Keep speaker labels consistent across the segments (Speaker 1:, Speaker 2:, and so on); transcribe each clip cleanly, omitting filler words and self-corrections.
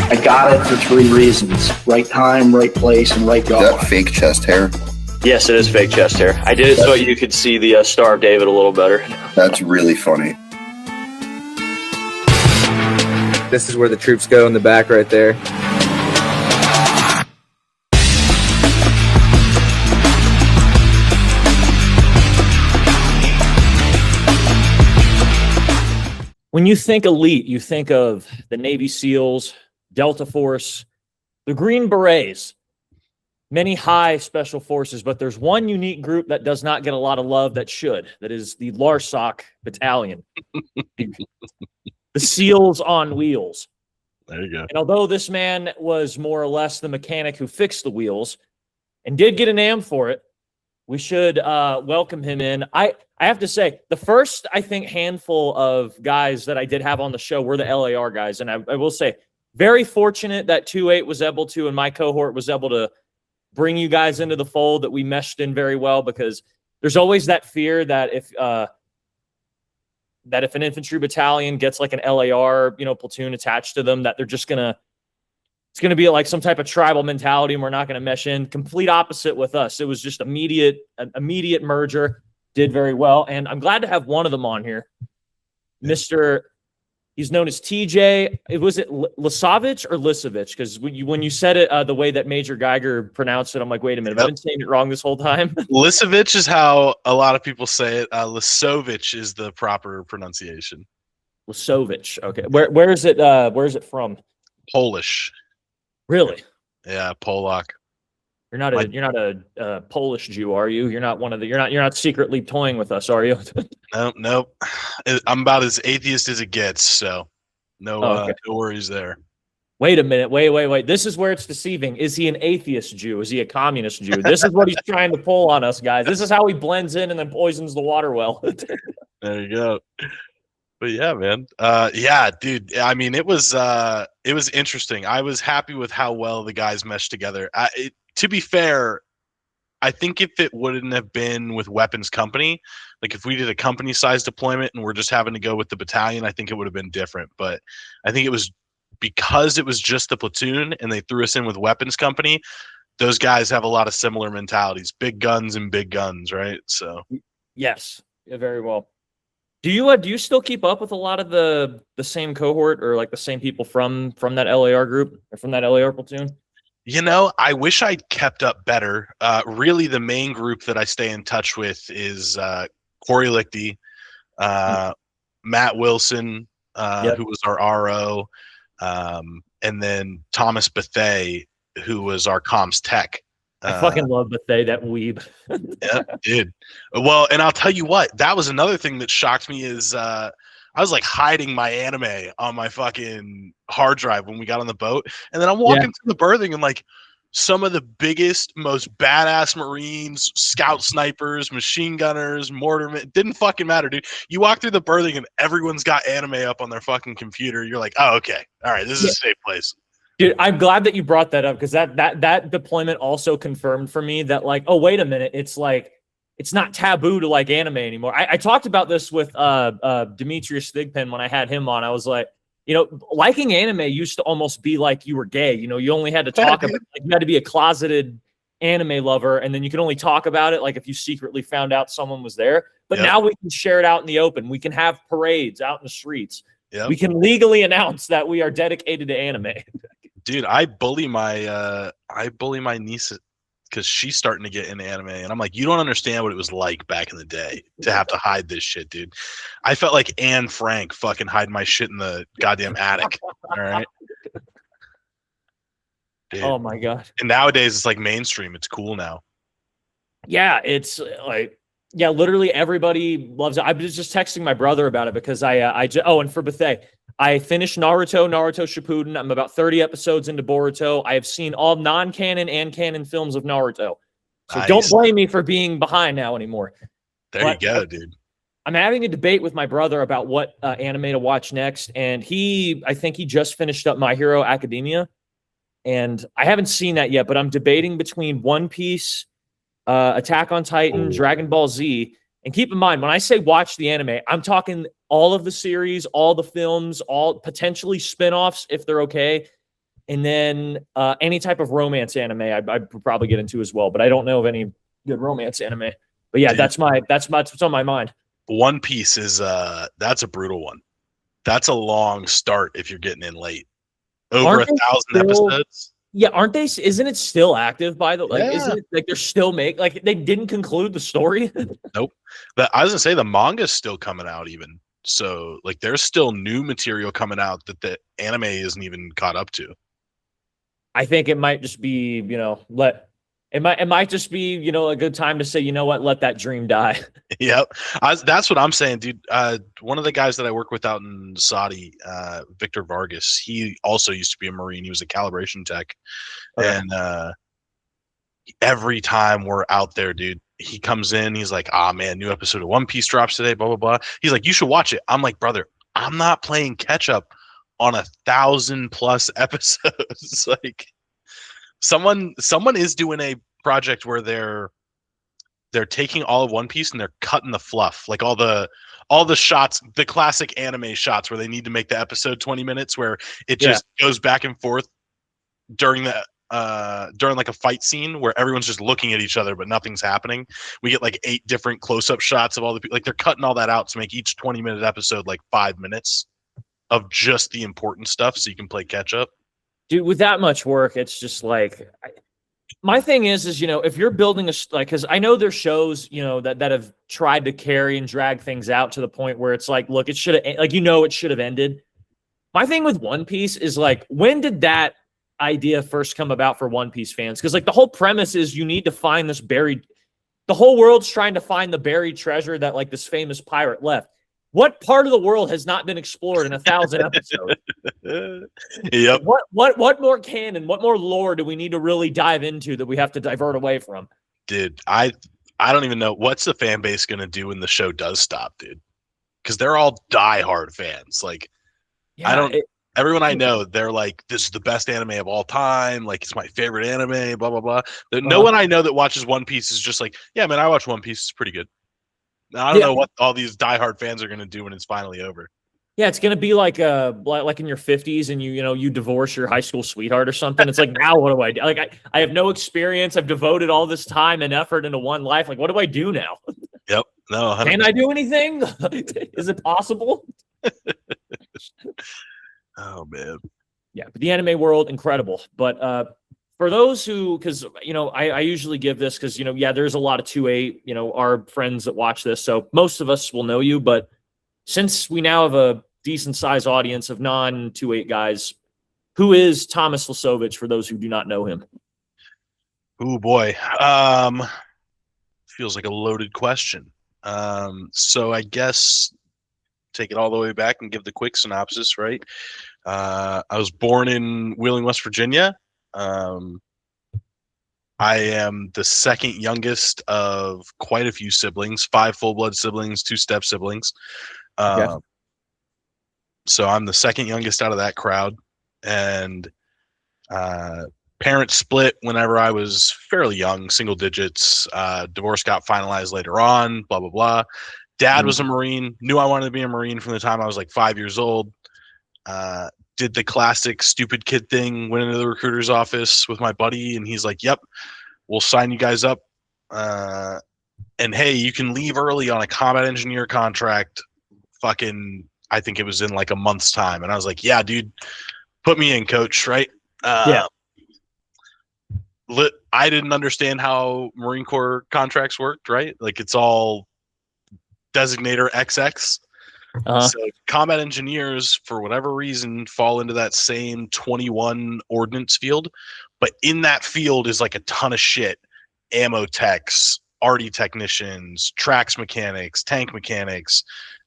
Speaker 1: I got it for 3 reasons. Right time, right place, and right
Speaker 2: Is
Speaker 1: God.
Speaker 2: that fake chest hair?
Speaker 3: Yes, it is fake chest hair. I did it so you could see the Star of David a little better.
Speaker 2: That's really funny.
Speaker 4: This is where the troops go in the back right there.
Speaker 5: When you think elite, you think of the Navy SEALs, Delta Force, the Green Berets, many high special forces, but there's one unique group that does not get a lot of love that should. That is the LARSOC Battalion. The SEALs on wheels.
Speaker 6: There you go.
Speaker 5: And although this man was more or less the mechanic who fixed the wheels and did get an AM for it, we should welcome him in. I have to say, the first, I think, handful of guys that I did have on the show were the LAR guys. And I will say, very fortunate that 2-8 was able to, and my cohort was able to bring you guys into the fold, that we meshed in very well, because there's always that fear that if an infantry battalion gets like an LAR, platoon attached to them, that they're just it's going to be like some type of tribal mentality and we're not going to mesh in. Complete opposite with us. It was just immediate merger. Did very well. And I'm glad to have one of them on here. He's known as TJ. Was it Lisovich or Lisovich? Because when you said it the way that Major Geiger pronounced it, I'm like, wait a minute, I've been saying it wrong this whole time.
Speaker 6: Lisovich is how a lot of people say it. Lisovich is the proper pronunciation.
Speaker 5: Lisovich. Okay. Where is it? Where is it from?
Speaker 6: Polish.
Speaker 5: Really?
Speaker 6: Yeah, Polak.
Speaker 5: You're not a Polish Jew, are you? You're not secretly toying with us, are you?
Speaker 6: Nope. I'm about as atheist as it gets, so no worries there.
Speaker 5: Wait a minute. Wait. This is where it's deceiving. Is he an atheist Jew? Is he a communist Jew? This is what he's trying to pull on us, guys. This is how he blends in and then poisons the water well.
Speaker 6: There you go. But yeah, man. Yeah, dude. I mean, it was interesting. I was happy with how well the guys meshed together. To be fair, I think if it wouldn't have been with weapons company, like if we did a company size deployment and we're just having to go with the battalion, I think it would have been different. But I think it was because it was just the platoon and they threw us in with weapons company. Those guys have a lot of similar mentalities, big guns and big guns, right? So
Speaker 5: yes, yeah, very well. Do you still keep up with a lot of the same cohort or like the same people from that LAR group or from that LAR platoon?
Speaker 6: I wish I'd kept up better. Really, the main group that I stay in touch with is Corey Lichty, Matt Wilson, who was our RO, and then Thomas Bethay, who was our comms tech.
Speaker 5: I fucking love Bethay, that weeb.
Speaker 6: Yeah, dude. Well, and I'll tell you what, that was another thing that shocked me is I was like hiding my anime on my fucking hard drive when we got on the boat. And then I'm walking through the berthing and like some of the biggest, most badass Marines, scout snipers, machine gunners, mortarmen, it didn't fucking matter, dude. You walk through the berthing and everyone's got anime up on their fucking computer. You're like, oh, okay. All right, this is a safe place.
Speaker 5: Dude, I'm glad that you brought that up because that deployment also confirmed for me that like, oh, wait a minute. It's like, it's not taboo to like anime anymore. I talked about this with Demetrius Thigpen when I had him on. I was like, liking anime used to almost be like you were gay. You only had to talk about like, you had to be a closeted anime lover, and then you could only talk about it like if you secretly found out someone was there. But now we can share it out in the open. We can have parades out in the streets. Yep. We can legally announce that we are dedicated to anime.
Speaker 6: Dude, I bully my niece because she's starting to get into anime, and I'm like, you don't understand what it was like back in the day to have to hide this shit, dude. I felt like Anne Frank fucking hide my shit in the goddamn attic. All right. Dude.
Speaker 5: Oh my god.
Speaker 6: And nowadays it's like mainstream. It's cool now.
Speaker 5: Yeah, it's like literally everybody loves it. I was just texting my brother about it because and for Bethay, I finished Naruto Shippuden. I'm about 30 episodes into Boruto. I have seen all non-canon and canon films of Naruto. So don't blame me for being behind now anymore.
Speaker 6: There you go, dude.
Speaker 5: I'm having a debate with my brother about what anime to watch next. And I think he just finished up My Hero Academia. And I haven't seen that yet, but I'm debating between One Piece, Attack on Titan, Dragon Ball Z. And keep in mind, when I say watch the anime, I'm talking all of the series, all the films, all potentially spinoffs if they're okay. And then any type of romance anime I'd probably get into as well, but I don't know of any good romance anime. But yeah,
Speaker 6: Dude.
Speaker 5: that's what's on my mind.
Speaker 6: One Piece is that's a brutal one. That's a long start if you're getting in late. Over
Speaker 5: Aren't they
Speaker 6: 1,000
Speaker 5: still-
Speaker 6: episodes.
Speaker 5: Yeah, aren't they? Isn't it still active? By the
Speaker 6: Yeah.
Speaker 5: isn't it like they're still like they didn't conclude the story?
Speaker 6: Nope. I was gonna say the manga's still coming out even. So like there's still new material coming out that the anime isn't even caught up to.
Speaker 5: I think it might just be, it might just be, a good time to say, you know what, let that dream die.
Speaker 6: Yep. That's what I'm saying, dude. One of the guys that I work with out in Saudi, Victor Vargas, he also used to be a Marine. He was a calibration tech.
Speaker 5: Okay.
Speaker 6: And every time we're out there, dude, he comes in, he's like, man, new episode of One Piece drops today, blah, blah, blah. He's like, you should watch it. I'm like, brother, I'm not playing catch up on 1,000+ episodes. Like someone is doing a project where they're taking all of One Piece and they're cutting the fluff, like all the shots, the classic anime shots where they need to make the episode 20 minutes, where it just goes back and forth during like a fight scene where everyone's just looking at each other but nothing's happening. We get like 8 different close-up shots of all the people. Like they're cutting all that out to make each 20-minute episode like 5 minutes of just the important stuff so you can play catch up.
Speaker 5: Dude, with that much work, it's just like my thing is if you're building because I know there's shows that have tried to carry and drag things out to the point where it's like, look, it should have it should have ended. My thing with One Piece is like, when did that idea first come about for One Piece fans? Because like the whole premise is you need to find this buried, the whole world's trying to find the buried treasure that like this famous pirate left. What part of the world has not been explored in 1,000 episodes?
Speaker 6: Yep.
Speaker 5: What more canon, what more lore do we need to really dive into that we have to divert away from?
Speaker 6: Dude, I don't even know what's the fan base gonna do when the show does stop, dude. Because they're all diehard fans. Like, everyone I know, they're like, this is the best anime of all time. Like, it's my favorite anime. Blah blah blah. No one I know that watches One Piece is just like, yeah, man, I watch One Piece. It's pretty good. I don't know what all these diehard fans are gonna do when it's finally over.
Speaker 5: Yeah, it's gonna be like in your 50s and you divorce your high school sweetheart or something. It's like, now what do I do? Like I have no experience. I've devoted all this time and effort into one life. Like, what do I do now?
Speaker 6: Yep. No. 100%.
Speaker 5: Can I do anything? Is it possible?
Speaker 6: Oh man.
Speaker 5: Yeah, but the anime world, incredible. But for those who, because I usually give this because there's a lot of 2-8 our friends that watch this, so most of us will know you. But since we now have a decent sized audience of non-2-8 guys, who is Thomas Lisovich for those who do not know him?
Speaker 6: Oh boy, feels like a loaded question. So I guess take it all the way back and give the quick synopsis. Right, I was born in Wheeling, West Virginia. I am the second youngest of quite a few siblings, 5 full-blood siblings, 2 step siblings. So I'm the second youngest out of that crowd, and parents split whenever I was fairly young, single digits. Divorce got finalized later on, blah, blah, blah. Dad was a Marine, knew I wanted to be a Marine from the time I was like 5 years old. Did the classic stupid kid thing, went into the recruiter's office with my buddy, and he's like, yep, we'll sign you guys up. And hey, you can leave early on a combat engineer contract. Fucking, I think it was in like a month's time. And I was like, yeah, dude, put me in, coach, right? I didn't understand how Marine Corps contracts worked, right? Like it's all designator XX. So combat engineers, for whatever reason, fall into that same 21 ordnance field. But in that field is like a ton of shit. Ammo techs, RD technicians, tracks mechanics, tank mechanics,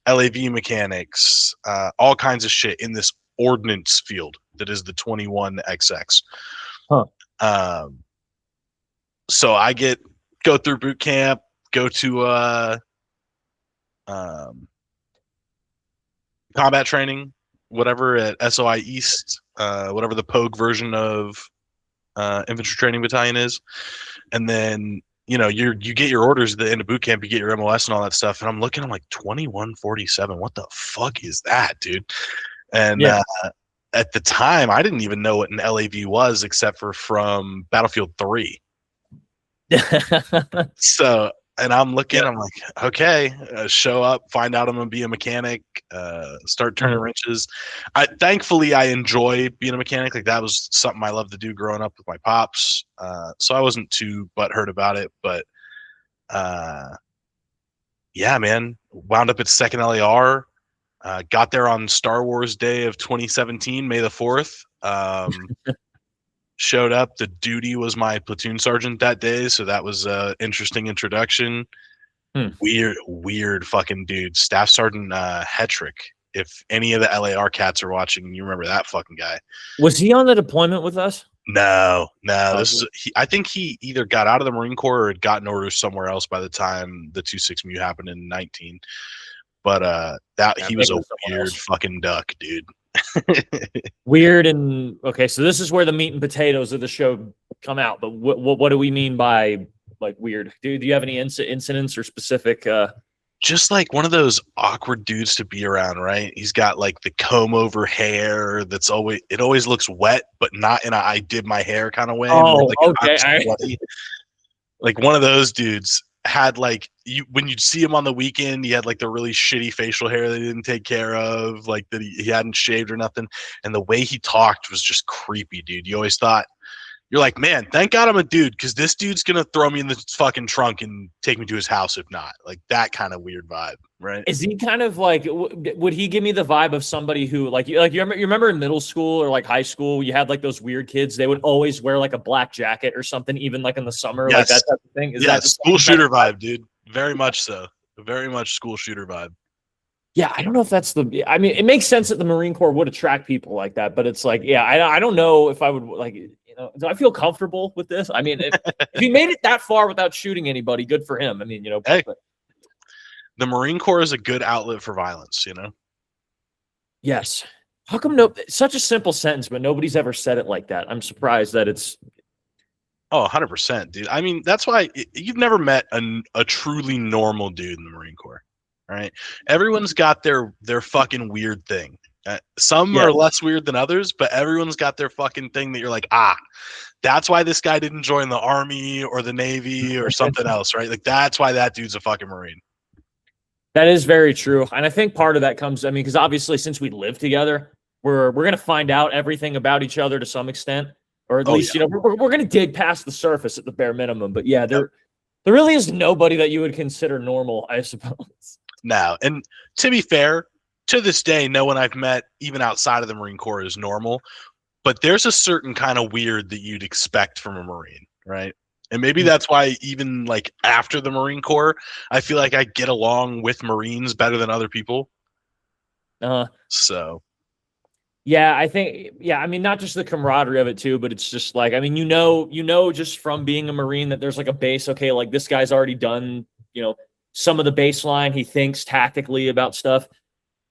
Speaker 6: LAV mechanics, all kinds of shit in this ordnance field that is the 21 XX. So I go through boot camp, go to combat training, whatever, at SOI East, whatever the Pogue version of infantry training battalion is. And then you get your orders at the end of boot camp, you get your MOS and all that stuff, and I'm looking, I'm like, 2147, what the fuck is that, dude? And at the time, I didn't even know what an LAV was except for from Battlefield 3. So, and I'm looking, I'm like, okay, show up, find out I'm gonna be a mechanic, start turning wrenches. Thankfully I enjoy being a mechanic. Like that was something I loved to do growing up with my pops. So I wasn't too butthurt about it, but yeah, man, wound up at 2nd LAR. Got there on Star Wars Day of 2017, May the 4th. Showed up. The duty was my platoon sergeant that day, so that was an interesting introduction. Weird fucking dude. Staff Sergeant Hetrick. If any of the LAR cats are watching, you remember that fucking guy.
Speaker 5: Was he on the deployment with us?
Speaker 6: No. This is. I think he either got out of the Marine Corps or had gotten orders somewhere else by the time the 2-6 Mu happened in 19. But he was a weird fucking duck, dude.
Speaker 5: Weird and okay, so this is where the meat and potatoes of the show come out. But what do we mean by like weird? Do you have any incidents or specific?
Speaker 6: Just like one of those awkward dudes to be around, right? He's got like the comb over hair that's always looks wet, but not in a I did my hair kind of way.
Speaker 5: Oh,
Speaker 6: like,
Speaker 5: okay.
Speaker 6: Like one of those dudes had like when you'd see him on the weekend, he had like the really shitty facial hair that he didn't take care of, like that he hadn't shaved or nothing. And the way he talked was just creepy, dude. You always thought, you're like, man, thank God I'm a dude, because this dude's gonna throw me in the fucking trunk and take me to his house if not. Like that kind of weird vibe, right?
Speaker 5: Is he kind of like? Would he give me the vibe of somebody who you remember in middle school or like high school, you had like those weird kids. They would always wear like a black jacket or something, even like in the summer,
Speaker 6: Yes.
Speaker 5: like that type of thing. Is that
Speaker 6: school shooter vibe, dude? Very much so. Very much school shooter vibe.
Speaker 5: Yeah, I don't know if that's the. I mean, it makes sense that the Marine Corps would attract people like that, but it's like, yeah, I don't know if I would like. Do I feel comfortable with this? I mean, if he made it that far without shooting anybody, good for him. I mean,
Speaker 6: hey, the Marine Corps is a good outlet for violence,
Speaker 5: Yes. How come such a simple sentence, but nobody's ever said it like that? I'm surprised that it's.
Speaker 6: Oh, 100%, dude. I mean, that's why you've never met a truly normal dude in the Marine Corps, right? Everyone's got their fucking weird thing. Some are less weird than others, but everyone's got their fucking thing that you're like, that's why this guy didn't join the Army or the Navy or something else, right? Like, that's why that dude's a fucking Marine.
Speaker 5: That is very true. And I think part of that comes, I mean, because obviously since we live together, we're going to find out everything about each other to some extent, or at least, we're going to dig past the surface at the bare minimum. But yeah, there really is nobody that you would consider normal, I suppose.
Speaker 6: No. And to be fair, to this day, no one I've met, even outside of the Marine Corps, is normal. But there's a certain kind of weird that you'd expect from a Marine, right? And maybe that's why even like after the Marine Corps, I feel like I get along with Marines better than other people. So.
Speaker 5: Yeah, I think, I mean, not just the camaraderie of it too, but it's just like, I mean, just from being a Marine that there's like a base, okay, like this guy's already done, some of the baseline, he thinks tactically about stuff.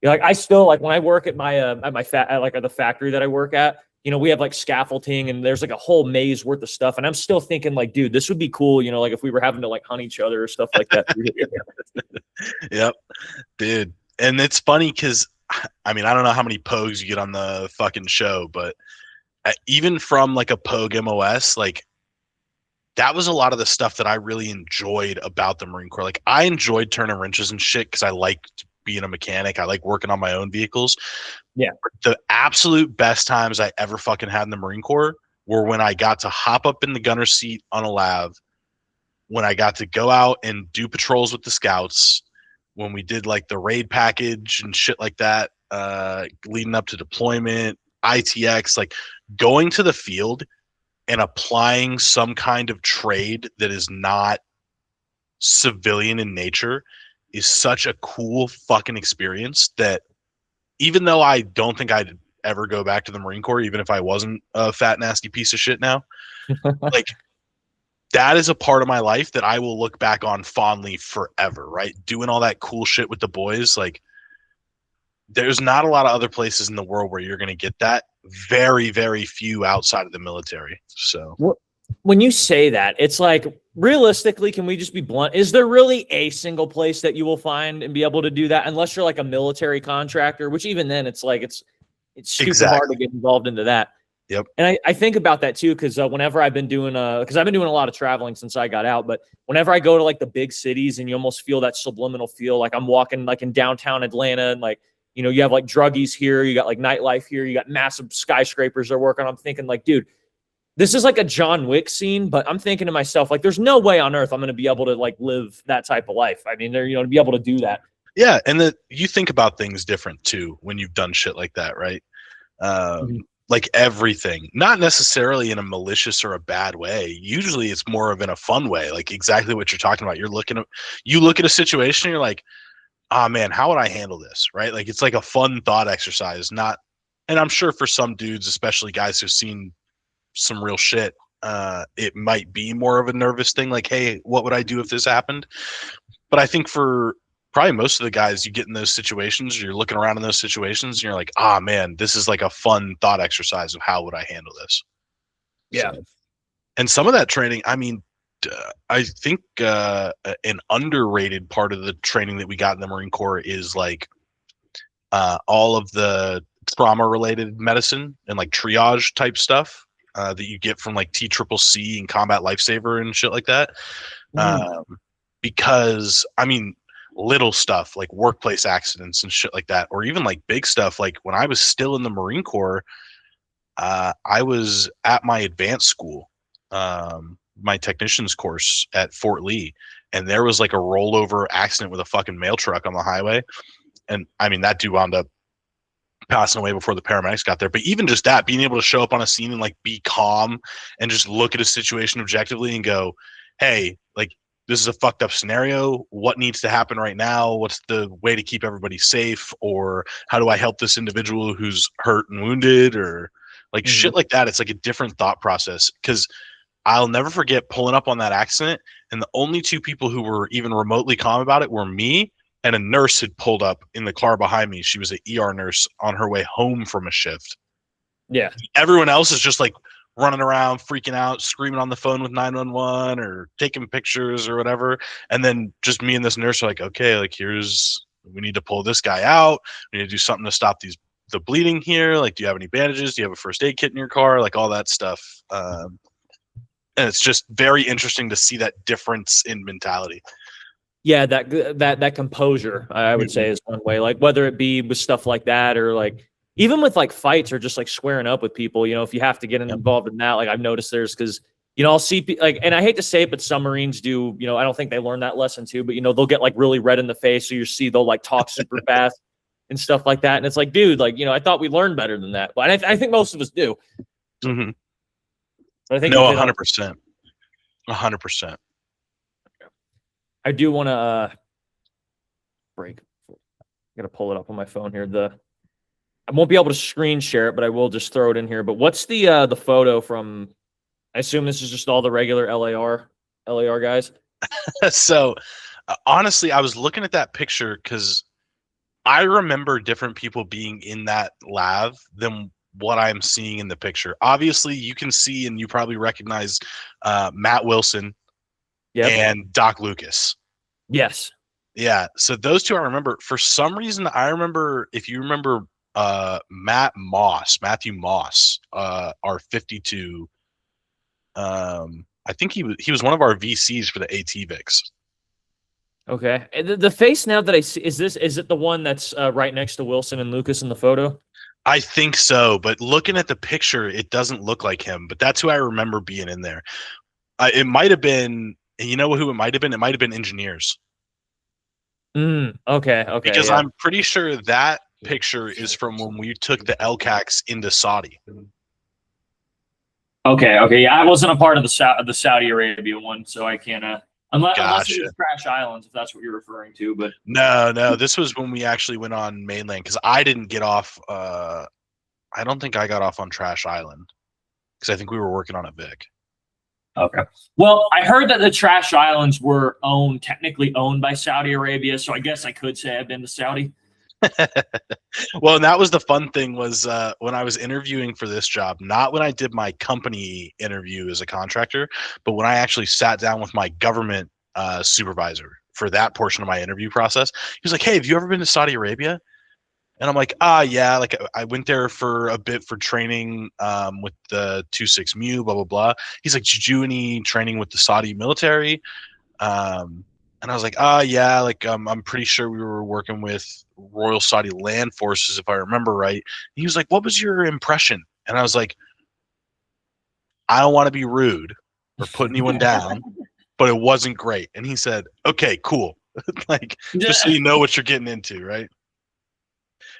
Speaker 5: Like I still like when I work at my at the factory that I work at, we have like scaffolding and there's like a whole maze worth of stuff. And I'm still thinking like, dude, this would be cool. Like if we were having to like hunt each other or stuff like that.
Speaker 6: Yep, dude. And it's funny because I mean, I don't know how many pogues you get on the fucking show, but even from like a pogue MOS, like that was a lot of the stuff that I really enjoyed about the Marine Corps. Like I enjoyed turning wrenches and shit because I liked being a mechanic. I like working on my own vehicles.
Speaker 5: Yeah.
Speaker 6: But the absolute best times I ever fucking had in the Marine Corps were when I got to hop up in the gunner's seat on a LAV, when I got to go out and do patrols with the scouts, when we did like the raid package and shit like that, leading up to deployment, ITX, like going to the field and applying some kind of trade that is not civilian in nature is such a cool fucking experience that even though I don't think I'd ever go back to the Marine Corps, even if I wasn't a fat, nasty piece of shit now, like that is a part of my life that I will look back on fondly forever, right? Doing all that cool shit with the boys. Like there's not a lot of other places in the world where you're going to get that. Very, very few outside of the military. So
Speaker 5: when you say that, it's like, realistically, can we just be blunt? Is there really a single place that you will find and be able to do that? Unless you're like a military contractor, which even then it's like, it's it's super hard to get involved into that.
Speaker 6: Yep.
Speaker 5: And I think about that too, because whenever I've been doing, because I've been doing a lot of traveling since I got out, but whenever I go to like the big cities and you almost feel that subliminal feel, like I'm walking like in downtown Atlanta and like, you know, you have like druggies here, you got like nightlife here, you got massive skyscrapers they're working on. I'm thinking like, dude, this is like a John Wick scene, but I'm thinking to myself, like, there's no way on earth I'm going to be able to like live that type of life. I mean, you know, to be able to do that.
Speaker 6: Yeah. And you think about things different too when you've done shit like that, right? Like everything, not necessarily in a malicious or a bad way. Usually it's more of in a fun way, like exactly what you're talking about. You look at a situation and you're like, ah, man, how would I handle this? Right? Like, it's like a fun thought exercise, not, and I'm sure for some dudes, especially guys who've seen some real shit, it might be more of a nervous thing. Like, hey, what would I do if this happened? But I think for probably most of the guys, you get in those situations, you're looking around in those situations and you're like, ah, man, this is like a fun thought exercise of how would I handle this?
Speaker 5: Yeah.
Speaker 6: So, and some of that training, I mean, I think an underrated part of the training that we got in the Marine Corps is like all of the trauma related medicine and like triage type stuff that you get from like TCCC and Combat Lifesaver and shit like that. Because I mean, little stuff like workplace accidents and shit like that, or even like big stuff. Like when I was still in the Marine Corps, I was at my advanced school, my technician's course at Fort Lee, and there was like a rollover accident with a fucking mail truck on the highway. And I mean, that dude wound up passing away before the paramedics got there. But even just that, being able to show up on a scene and like be calm and just look at a situation objectively and go, hey, like, this is a fucked up scenario. What needs to happen right now? What's the way to keep everybody safe? Or how do I help this individual who's hurt and wounded? Or like shit like that. It's like a different thought process. Because I'll never forget pulling up on that accident, and the only two people who were even remotely calm about it were me and a nurse had pulled up in the car behind me. She was an ER nurse on her way home from a shift.
Speaker 5: Yeah.
Speaker 6: Everyone else is just like running around, freaking out, screaming on the phone with 911 or taking pictures or whatever. And then just me and this nurse are like, okay, like we need to pull this guy out. We need to do something to stop the bleeding here. Like, do you have any bandages? Do you have a first aid kit in your car? Like all that stuff. And it's just very interesting to see that difference in mentality.
Speaker 5: Yeah, that composure, I would say, is one way. Like whether it be with stuff like that or like even with like fights or just like squaring up with people, you know, if you have to get involved in that, like I've noticed there's because, you know, I'll see like, and I hate to say it, but some Marines do, you know, I don't think they learn that lesson too, but you know, they'll get like really red in the face. So you see, they'll like talk super fast and stuff like that. And it's like, dude, like, you know, I thought we learned better than that, but I think most of us do.
Speaker 6: Mm-hmm.
Speaker 5: But I think
Speaker 6: no, 100%. 100%.
Speaker 5: I do want to break. I got to pull it up on my phone here. I won't be able to screen share it, but I will just throw it in here. But what's the photo from? I assume this is just all the regular LAR guys.
Speaker 6: So, honestly, I was looking at that picture because I remember different people being in that lab than what I'm seeing in the picture. Obviously, you can see and you probably recognize Matt Wilson and Doc Lucas.
Speaker 5: Yes.
Speaker 6: Yeah. So those two I remember. For some reason, I remember, if you remember, Matthew Moss, our 52. I think he was one of our VCs for the ATVIX.
Speaker 5: Okay. The face now that I see, is it the one that's right next to Wilson and Lucas in the photo?
Speaker 6: I think so, but looking at the picture, it doesn't look like him. But that's who I remember being in there. It might have been, you know who it might have been? It might have been engineers.
Speaker 5: Okay.
Speaker 6: Because I'm pretty sure that picture is from when we took the LCACs into Saudi.
Speaker 5: Okay. Yeah, I wasn't a part of the Saudi Arabia one, so I can't. Unless it was Crash Islands, if that's what you're referring to. But
Speaker 6: no, this was when we actually went on mainland because I didn't get off. I don't think I got off on Trash Island because I think we were working on a Vic.
Speaker 5: Okay. Well, I heard that the Trash Islands were technically owned by Saudi Arabia, so I guess I could say I've been to Saudi.
Speaker 6: Well, and that was the fun thing was when I was interviewing for this job, not when I did my company interview as a contractor, but when I actually sat down with my government supervisor for that portion of my interview process. He was like, hey, have you ever been to Saudi Arabia? And I'm like, yeah, like I went there for a bit for training with the 26 Mu, blah, blah, blah. He's like, did you do any training with the Saudi military? And I was like, yeah, like I'm pretty sure we were working with Royal Saudi Land Forces, if I remember right. And he was like, what was your impression? And I was like, I don't want to be rude or put anyone down, but it wasn't great. And he said, okay, cool. Like, just so you know what you're getting into, right?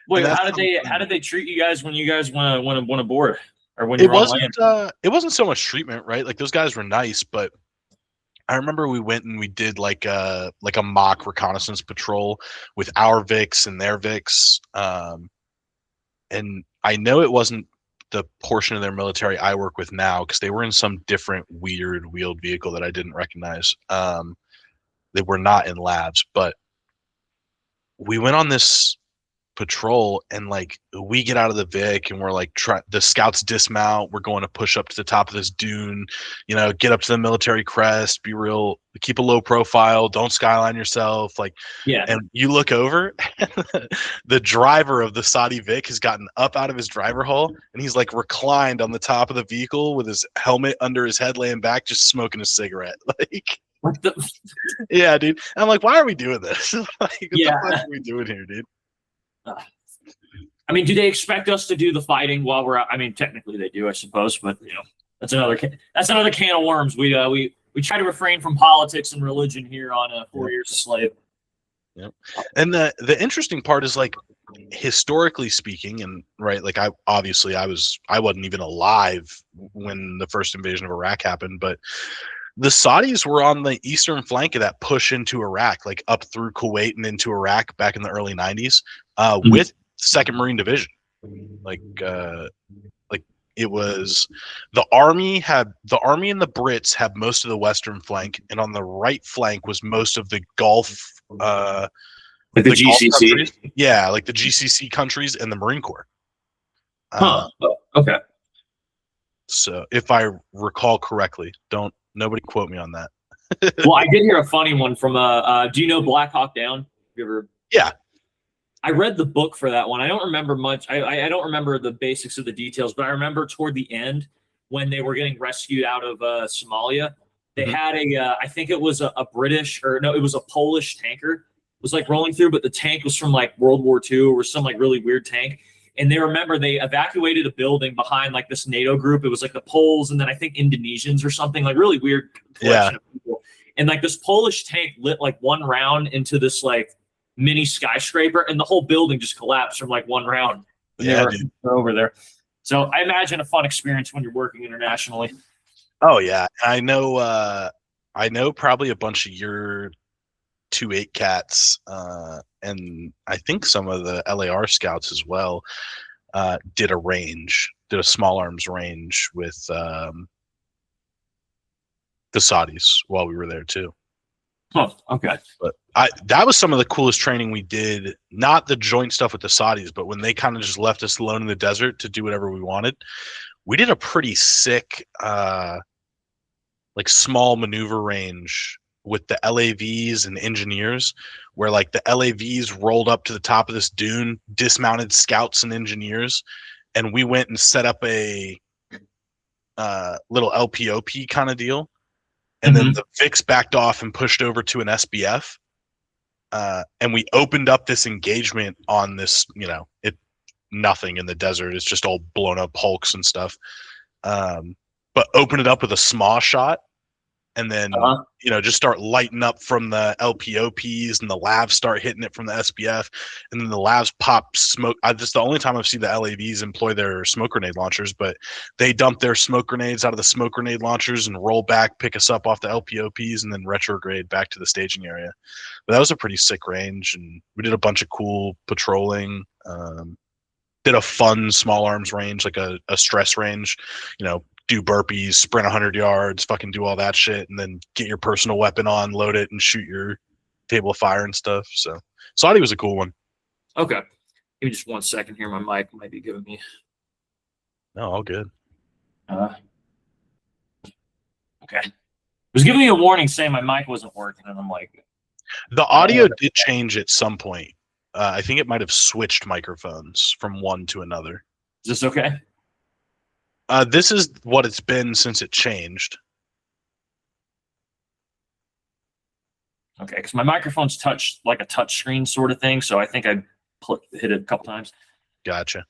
Speaker 5: Wait, how did they treat you guys when you guys went aboard, or when you were on land?
Speaker 6: It wasn't so much treatment, right? Like those guys were nice, but I remember we went and we did like a mock reconnaissance patrol with our Vics and their Vics, and I know it wasn't the portion of their military I work with now because they were in some different weird wheeled vehicle that I didn't recognize. They were not in labs, but we went on this patrol and like we get out of the Vic and we're like the scouts dismount, we're going to push up to the top of this dune, get up to the military crest, be real, keep a low profile, don't skyline yourself, like,
Speaker 5: yeah.
Speaker 6: And you look over, the driver of the Saudi Vic has gotten up out of his driver hole and he's like reclined on the top of the vehicle with his helmet under his head laying back, just smoking a cigarette. Like,
Speaker 5: what the?
Speaker 6: Yeah, dude. And I'm like, why are we doing this? Like, what
Speaker 5: yeah.
Speaker 6: the fuck are we doing here, dude?
Speaker 5: I mean, do they expect us to do the fighting while we're out? I mean, technically they do, I suppose, but that's another can of worms. We try to refrain from politics and religion here on 4 Years a Slave.
Speaker 6: Yeah, and the interesting part is like historically speaking, and right, like I wasn't even alive when the first invasion of Iraq happened, but the Saudis were on the eastern flank of that push into Iraq, like up through Kuwait and into Iraq back in the early 90s, with 2nd Marine Division. Like it was the army and the Brits had most of the western flank, and on the right flank was most of the Gulf,
Speaker 5: like the GCC.
Speaker 6: Countries. Yeah, like the GCC countries and the Marine Corps.
Speaker 5: Okay.
Speaker 6: So if I recall correctly, nobody quote me on that.
Speaker 5: Well, I did hear a funny one from do you know Black Hawk Down? You ever?
Speaker 6: Yeah.
Speaker 5: I read the book for that one. I don't remember much. I don't remember the basics of the details, but I remember toward the end when they were getting rescued out of Somalia, they had I think it was a British, or no, it was a Polish tanker. It was like rolling through, but the tank was from like World War II or some like really weird tank. And they remember they evacuated a building behind like this NATO group. It was like the Poles and then I think Indonesians or something, like really weird collection of people. And like this Polish tank lit like one round into this like mini skyscraper and the whole building just collapsed from like one round when they were over there. So I imagine a fun experience when you're working internationally.
Speaker 6: Oh yeah. I know probably a bunch of your 2-8 cats, and I think some of the LAR scouts as well, did a small arms range with the Saudis while we were there too.
Speaker 5: Oh, okay.
Speaker 6: But that was some of the coolest training we did, not the joint stuff with the Saudis, but when they kind of just left us alone in the desert to do whatever we wanted, we did a pretty sick like small maneuver range with the LAVs and engineers, where like the LAVs rolled up to the top of this dune, dismounted scouts and engineers, and we went and set up a little LPOP kind of deal. And then the VIX backed off and pushed over to an SBF. And we opened up this engagement on this, nothing in the desert. It's just all blown up hulks and stuff. But open it up with a SMAW shot. And then, just start lighting up from the LPOPs, and the labs start hitting it from the SBF. And then the labs pop smoke. This is the only time I've seen the LAVs employ their smoke grenade launchers, but they dump their smoke grenades out of the smoke grenade launchers and roll back, pick us up off the LPOPs, and then retrograde back to the staging area. But that was a pretty sick range. And we did a bunch of cool patrolling. Did a fun small arms range, like a stress range, do burpees, sprint 100 yards, fucking do all that shit, and then get your personal weapon on, load it, and shoot your table of fire and stuff. So Saudi was a cool one.
Speaker 5: Okay. Give me just 1 second here. My mic might be giving me.
Speaker 6: No, all good.
Speaker 5: Okay. It was giving me a warning saying my mic wasn't working, and I'm like...
Speaker 6: The audio did change at some point. I think it might have switched microphones from one to another.
Speaker 5: Is this okay?
Speaker 6: This is what it's been since it changed.
Speaker 5: Okay, because my microphone's touch like a touch screen sort of thing, so I think I hit it a couple times.
Speaker 6: Gotcha.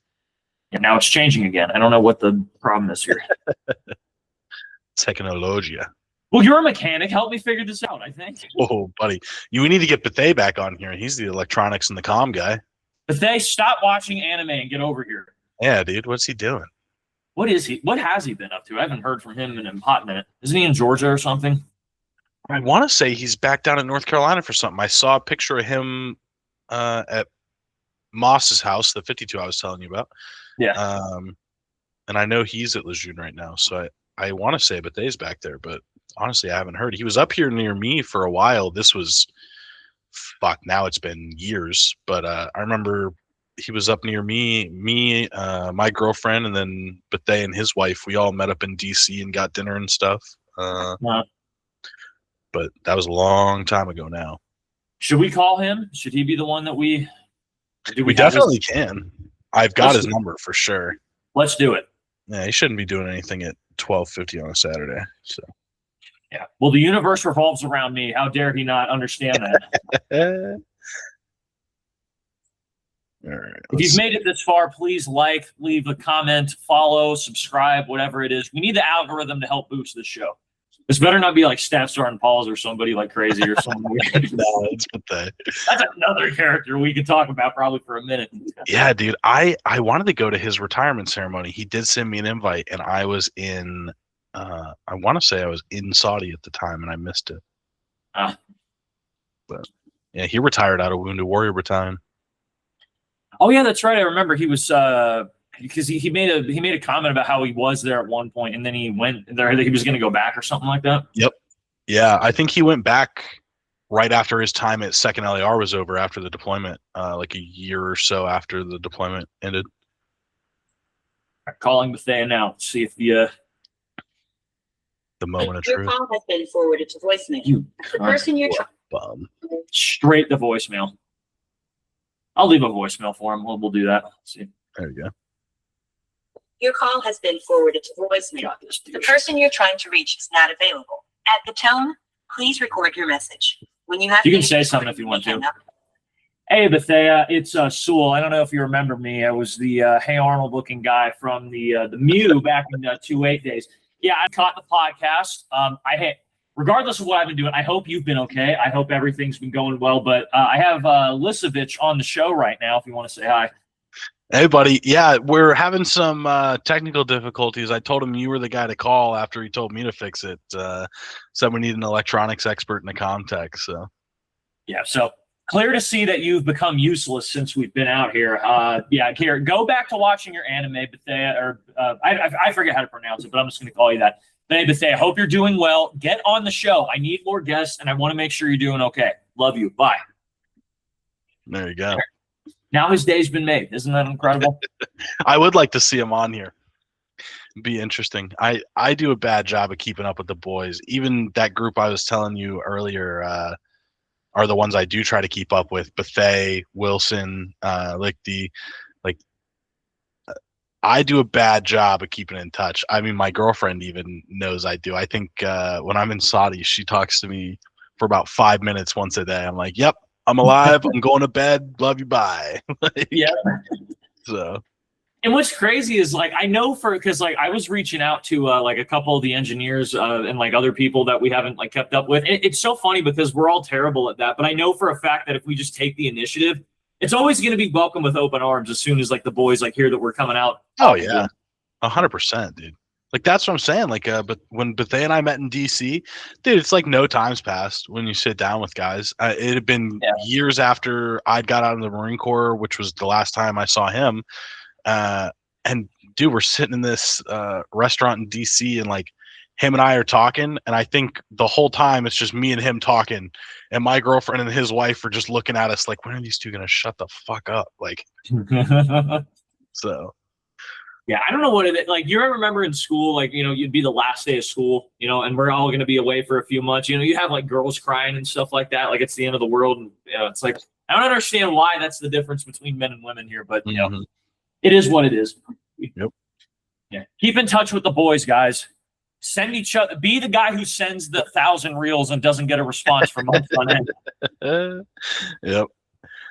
Speaker 5: And now it's changing again. I don't know what the problem is here.
Speaker 6: Technologia.
Speaker 5: Well, you're a mechanic. Help me figure this out, I think.
Speaker 6: Oh, buddy. We need to get Bethay back on here. He's the electronics and the comm guy.
Speaker 5: Bethay, stop watching anime and get over here.
Speaker 6: Yeah, dude. What's he doing?
Speaker 5: What is he? What has he been up to? I haven't heard from him in a hot minute. Isn't he in Georgia or something?
Speaker 6: I want to say he's back down in North Carolina for something. I saw a picture of him at Moss's house, the 52 I was telling you about.
Speaker 5: Yeah.
Speaker 6: And I know he's at Lejeune right now, so I want to say Bethay's back there, but honestly, I haven't heard. He was up here near me for a while. This was, now it's been years, but I remember he was up near me, my girlfriend, and then Bethay and his wife. We all met up in D.C. and got dinner and stuff. But that was a long time ago now.
Speaker 5: Should we call him? Should he be the one that we
Speaker 6: definitely can. I've got his number for sure.
Speaker 5: Let's do it.
Speaker 6: Yeah, he shouldn't be doing anything at 12:50 on a Saturday. So
Speaker 5: yeah. Well, the universe revolves around me. How dare he not understand that?
Speaker 6: All right,
Speaker 5: if you've made it this far, please leave a comment, follow, subscribe, whatever it is. We need the algorithm to help boost this show. This better not be like Staff Sergeant Paul's or somebody like crazy or something.
Speaker 6: No, it's Bethay.
Speaker 5: That's another character we could talk about probably for a minute.
Speaker 6: Yeah, dude. I wanted to go to his retirement ceremony. He did send me an invite, and I was in. I want to say I was in Saudi at the time, and I missed it. But yeah, he retired out of Wounded Warrior Battalion.
Speaker 5: Oh yeah, that's right. I remember he was because he made a comment about how he was there at one point, and then he went there. He was going to go back or something like that.
Speaker 6: Yep. Yeah, I think he went back right after his time at 2nd LAR was over after the deployment, like a year or so after the deployment ended.
Speaker 5: Calling Bethay now. See if the
Speaker 6: moment of
Speaker 7: Your
Speaker 6: truth.
Speaker 7: call has been forwarded to voicemail. The person you're trying.
Speaker 6: Bum.
Speaker 5: Straight to voicemail. I'll leave a voicemail for him. We'll do that. Let's see.
Speaker 6: There you go.
Speaker 7: Your call has been forwarded to voicemail. The person you're trying to reach is not available. At the tone, please record your message. When you have
Speaker 5: You can
Speaker 7: finished
Speaker 5: say something
Speaker 7: recording,
Speaker 5: if you want
Speaker 7: hang
Speaker 5: to.
Speaker 7: up.
Speaker 5: Hey, Bethea, it's Sewell. I don't know if you remember me. I was the Hey Arnold looking guy from the Mew back in 2-8 days. Yeah, I caught the podcast. Regardless of what I've been doing, I hope you've been okay. I hope everything's been going well. But I have Lisovich on the show right now if you want to say hi.
Speaker 6: Hey, buddy. Yeah, we're having some technical difficulties. I told him you were the guy to call after he told me to fix it. Said we need an electronics expert in the context. So,
Speaker 5: yeah, so clear to see that you've become useless since we've been out here. Yeah, here, go back to watching your anime, Bethea, or I forget how to pronounce it, but I'm just going to call you that. Hey, Bethea, I hope you're doing well. Get on the show. I need more guests, and I want to make sure you're doing okay. Love you. Bye.
Speaker 6: there you go.
Speaker 5: Now his day's been made. Isn't that incredible?
Speaker 6: I would like to see him on here. It'd be interesting. I do a bad job of keeping up with the boys. Even that group I was telling you earlier are the ones I do try to keep up with. Bethay, Wilson, I do a bad job of keeping in touch. I mean, my girlfriend even knows I do. I think when I'm in Saudi, she talks to me for about 5 minutes once a day. I'm like, yep, I'm alive. I'm going to bed. Love you. Bye.
Speaker 5: Yeah.
Speaker 6: So.
Speaker 5: And what's crazy is like I know because like I was reaching out to like a couple of the engineers and like other people that we haven't like kept up with. It's so funny because we're all terrible at that. But I know for a fact that if we just take the initiative, it's always going to be welcome with open arms as soon as like the boys like hear that we're coming out.
Speaker 6: Oh yeah, 100%, dude. Like that's what I'm saying. Like, but when Bethay and I met in DC, dude, it's like no time's passed when you sit down with guys. It had been years after I'd got out of the Marine Corps, which was the last time I saw him. And dude, we're sitting in this restaurant in DC, and like him and I are talking, and I think the whole time it's just me and him talking, and my girlfriend and his wife are just looking at us like, when are these two gonna shut the fuck up? Like, so.
Speaker 5: Yeah, I don't know what it is. Like, you remember in school, like, you know, you'd be the last day of school, you know, and we're all going to be away for a few months. You know, you have like girls crying and stuff like that. Like, it's the end of the world. And, you know, it's like, I don't understand why that's the difference between men and women here, but you know,
Speaker 6: Mhm.
Speaker 5: it is what it is.
Speaker 6: Yep.
Speaker 5: Yeah. Keep in touch with the boys, guys. Send each other. Be the guy who sends the 1,000 reels and doesn't get a response for months on end.
Speaker 6: Yep.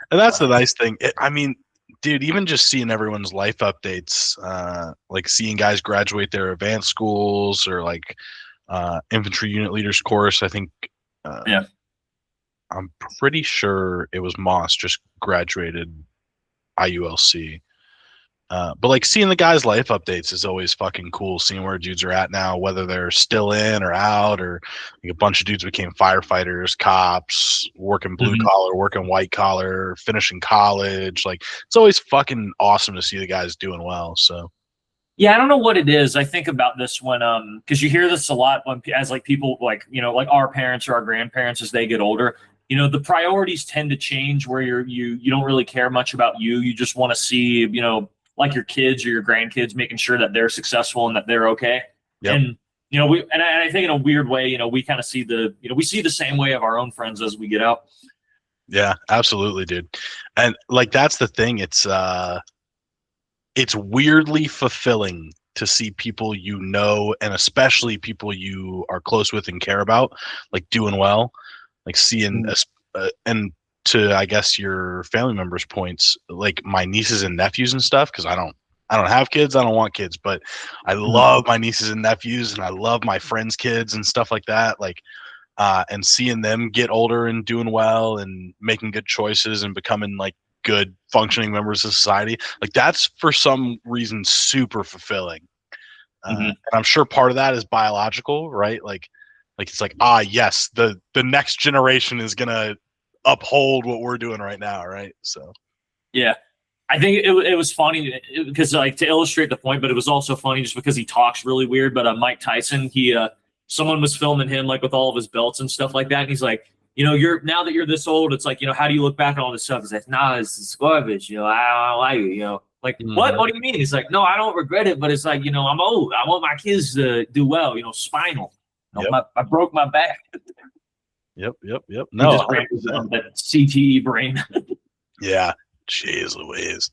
Speaker 6: And that's the nice thing. I mean, dude, even just seeing everyone's life updates, like seeing guys graduate their advanced schools or like infantry unit leaders course. I think,
Speaker 5: Yeah.
Speaker 6: I'm pretty sure it was Moss just graduated IULC. But like seeing the guys' life updates is always fucking cool. Seeing where dudes are at now, whether they're still in or out, or like a bunch of dudes became firefighters, cops, working blue collar, working white collar, finishing college. Like it's always fucking awesome to see the guys doing well. So
Speaker 5: Yeah, I don't know what it is. I think about this when because you hear this a lot when as like people like, you know, like our parents or our grandparents as they get older, you know, the priorities tend to change where you don't really care much about you. You just want to see, you know, like your kids or your grandkids making sure that they're successful and that they're okay.
Speaker 6: Yep.
Speaker 5: And you know, I think in a weird way, you know, we kind of see we see the same way of our own friends as we get out.
Speaker 6: yeah, absolutely, dude. And like that's the thing. It's weirdly fulfilling to see people you know, and especially people you are close with and care about, like doing well, like seeing and to I guess your family members' points, like my nieces and nephews and stuff, because I don't have kids, I don't want kids, but I love my nieces and nephews, and I love my friends' kids and stuff like that. Like, and seeing them get older and doing well and making good choices and becoming like good functioning members of society, like that's for some reason super fulfilling. And I'm sure part of that is biological, right? Like it's like, yes, the next generation is gonna uphold what we're doing right now, right? So
Speaker 5: Yeah. I think it was funny because like to illustrate the point, but it was also funny just because he talks really weird. But Mike Tyson, someone was filming him like with all of his belts and stuff like that, and he's like, you know, now that you're this old, it's like, you know, how do you look back on all this stuff? He's like, nah, it's garbage. You know, I don't like it. You know, like what? What do you mean? He's like, no, I don't regret it, but it's like, you know, I'm old. I want my kids to do well. You know, spinal. You know, I broke my back.
Speaker 6: Yep.
Speaker 5: He
Speaker 6: No,
Speaker 5: just ran with that CTE brain.
Speaker 6: yeah. Jeez Louise.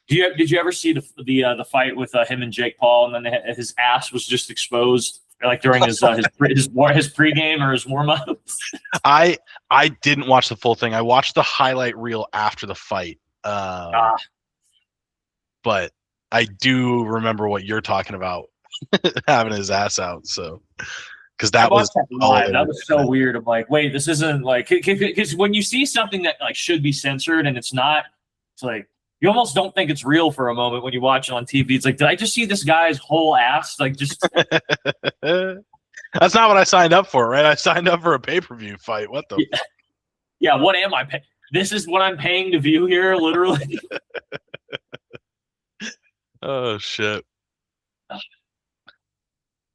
Speaker 5: Did you ever see the fight with him and Jake Paul, and then his ass was just exposed like during his pregame or his warm up?
Speaker 6: I didn't watch the full thing. I watched the highlight reel after the fight. But I do remember what you're talking about, having his ass out. So because that was
Speaker 5: live. That was so weird. I'm like, wait, this isn't like, because when you see something that like should be censored and it's not, it's like you almost don't think it's real for a moment when you watch it on TV. It's like, did I just see this guy's whole ass? Like, just
Speaker 6: that's not what I signed up for, right? I signed up for a pay-per-view fight. What the?
Speaker 5: Yeah. What am I paying? This is what I'm paying to view here, literally.
Speaker 6: Oh shit.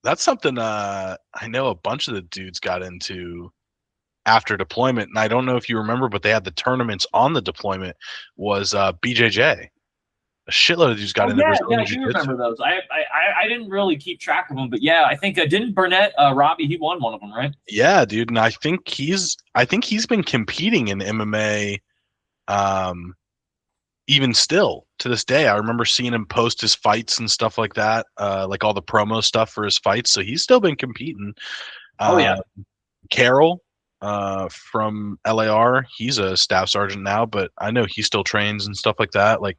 Speaker 6: That's something I know a bunch of the dudes got into after deployment, and I don't know if you remember, but they had the tournaments on the deployment. Was BJJ. A shitload of dudes got into Brazilian
Speaker 5: I do remember those. I didn't really keep track of them, but yeah, I think didn't Burnett Robbie, he won one of them, right?
Speaker 6: Yeah, dude, and I think he's been competing in MMA even still to this day. I remember seeing him post his fights and stuff like that, like all the promo stuff for his fights. So he's still been competing. Carroll from LAR, he's a staff sergeant now, but I know he still trains and stuff like that. Like,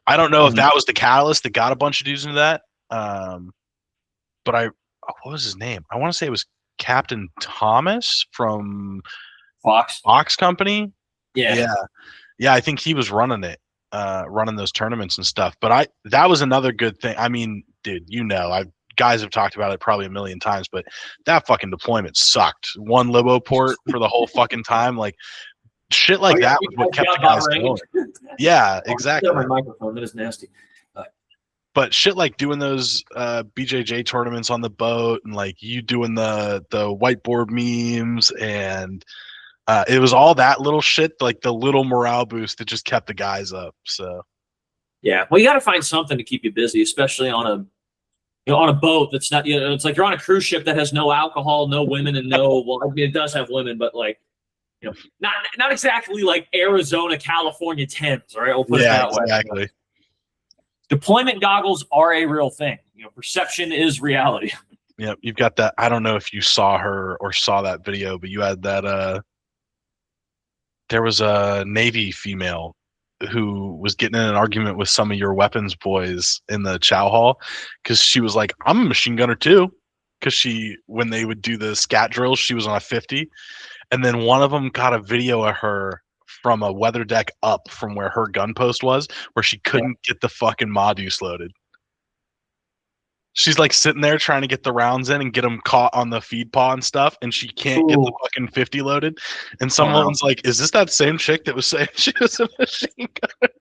Speaker 6: I don't know if that was the catalyst that got a bunch of dudes into that. But what was his name? I want to say it was Captain Thomas from Fox Company. Yeah. I think he was running it. Running those tournaments and stuff. But that was another good thing. I mean, dude, you know, guys have talked about it probably a million times, but that fucking deployment sucked. One libo port for the whole fucking time. Like shit like that was what kept the guys going. Yeah, exactly.
Speaker 5: My microphone, that is nasty.
Speaker 6: But shit like doing those BJJ tournaments on the boat and like you doing the whiteboard memes and it was all that little shit, like the little morale boost that just kept the guys up. So,
Speaker 5: yeah, well, you got to find something to keep you busy, especially on a boat that's not. It's like you're on a cruise ship that has no alcohol, no women, and no. Well, I mean, it does have women, but like, not exactly like Arizona, California Tims. All right, we'll put it that way.
Speaker 6: Exactly.
Speaker 5: Deployment goggles are a real thing. Perception is reality.
Speaker 6: Yeah, you've got that. I don't know if you saw her or saw that video, but you had that. There was a Navy female who was getting in an argument with some of your weapons boys in the chow hall because she was like, "I'm a machine gunner too." Because when they would do the scat drills, she was on a 50, and then one of them got a video of her from a weather deck up from where her gun post was, where she couldn't get the fucking Modus loaded. She's like sitting there trying to get the rounds in and get them caught on the feed paw and stuff, and she can't get the fucking 50 loaded. And someone's like, "Is this that same chick that was saying she was a machine gunner?"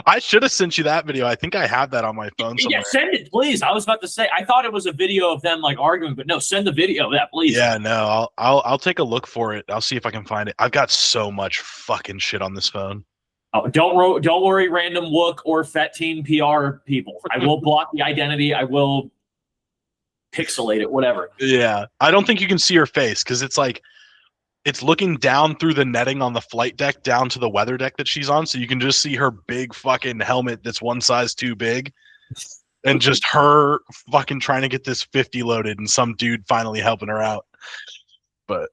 Speaker 6: I should have sent you that video. I think I have that on my phone somewhere.
Speaker 5: Yeah, send it, please. I was about to say, I thought it was a video of them like arguing, but no, send the video of that, please.
Speaker 6: Yeah, no, I'll take a look for it. I'll see if I can find it. I've got so much fucking shit on this phone.
Speaker 5: Oh, don't worry, random Wook or Fet Team PR people. I will block the identity. I will pixelate it, whatever.
Speaker 6: Yeah, I don't think you can see her face because it's like it's looking down through the netting on the flight deck down to the weather deck that she's on, so you can just see her big fucking helmet that's one size too big, and just her fucking trying to get this 50 loaded, and some dude finally helping her out. But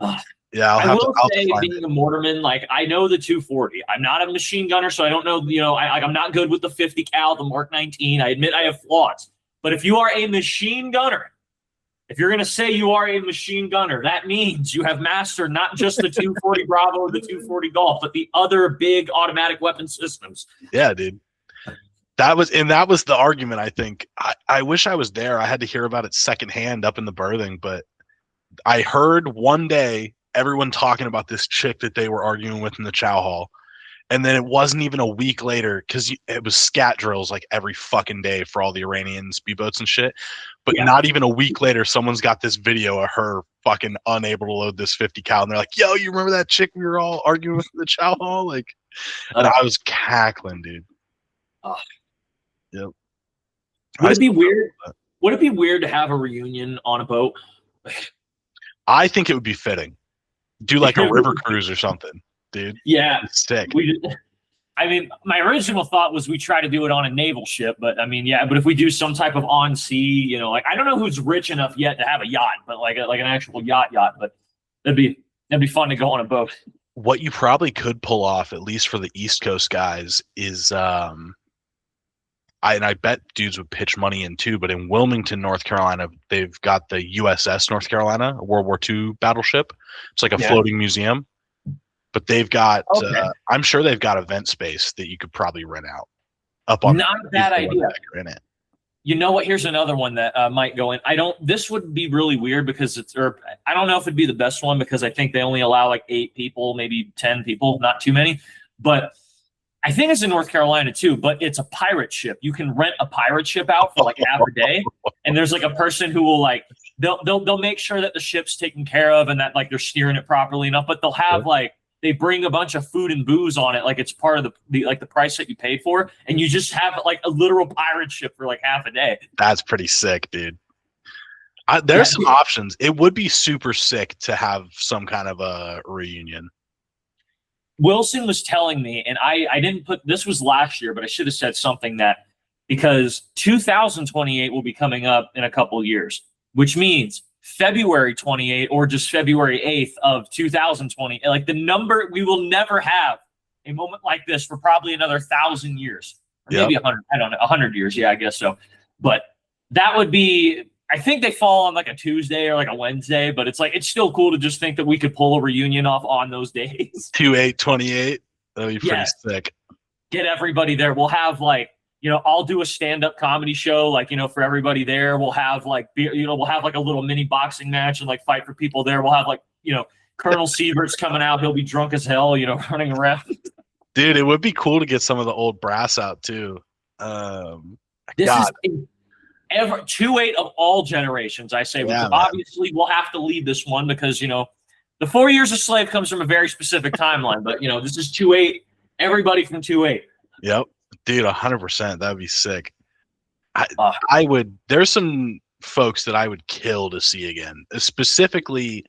Speaker 6: yeah,
Speaker 5: I'll say, being a mortarman, like I know the 240. I'm not a machine gunner, so I don't know. I'm not good with the 50 cal, the Mark 19. I admit I have flaws. But if you are a machine gunner, if you're going to say you are a machine gunner, that means you have mastered not just the 240 Bravo or the 240 Golf, but the other big automatic weapon systems.
Speaker 6: Yeah, dude. That was the argument. I think I wish I was there. I had to hear about it secondhand up in the berthing, but I heard one day everyone talking about this chick that they were arguing with in the chow hall. And then it wasn't even a week later because it was scat drills like every fucking day for all the Iranian speedboats and shit. But not even a week later, someone's got this video of her fucking unable to load this 50 cal. And they're like, "Yo, you remember that chick we were all arguing with in the chow hall?" Like, and I was cackling, dude. Yep.
Speaker 5: Would it be weird? Would it be weird to have a reunion on a boat?
Speaker 6: I think it would be fitting. Do like a river cruise or something, dude.
Speaker 5: Yeah.
Speaker 6: Sick.
Speaker 5: I mean, my original thought was we try to do it on a naval ship, but I mean, yeah, but if we do some type of on sea, like I don't know who's rich enough yet to have a yacht, but like an actual yacht, but that'd be fun to go on a boat.
Speaker 6: What you probably could pull off, at least for the East Coast guys, is I bet dudes would pitch money in too, but in Wilmington, North Carolina, they've got the USS North Carolina, a World War II battleship. It's like a floating museum, but they've got, I'm sure they've got event space that you could probably rent out up on.
Speaker 5: Not a bad idea.
Speaker 6: In it.
Speaker 5: You know what? Here's another one that might go in. This would be really weird because I don't know if it'd be the best one because I think they only allow like 8 people, maybe 10 people, not too many, but I think it's in North Carolina too, but it's a pirate ship. You can rent a pirate ship out for like half a day, and there's like a person who will like they'll make sure that the ship's taken care of and that like they're steering it properly enough. But they'll have like they bring a bunch of food and booze on it, like it's part of the price that you paid for, and you just have like a literal pirate ship for like half a day.
Speaker 6: That's pretty sick, dude. There's some options. It would be super sick to have some kind of a reunion.
Speaker 5: Wilson was telling me, and I didn't put, this was last year, but I should have said something that, because 2028 will be coming up in a couple of years, which means February 28 or just February 8th of 2020, like the number, we will never have a moment like this for probably another 1,000 years, or maybe 100, I don't know, 100 years. Yeah, I guess so. But that would be, I think they fall on like a Tuesday or like a Wednesday, but it's like, it's still cool to just think that we could pull a reunion off on those days.
Speaker 6: 2/8/28. That'd be pretty sick.
Speaker 5: Get everybody there. We'll have like, I'll do a stand-up comedy show, like, for everybody there. We'll have like, we'll have like a little mini boxing match and like fight for people there. We'll have like, Colonel Sievert's coming out. He'll be drunk as hell, running around. Dude,
Speaker 6: it would be cool to get some of the old brass out too.
Speaker 5: This is 2/8 of all generations, I say. Yeah, obviously, we'll have to lead this one because, the 4 years a slave comes from a very specific timeline. But, this is 2/8, everybody from 2/8.
Speaker 6: Yep. Dude, 100%. That would be sick. I would. There's some folks that I would kill to see again. Specifically,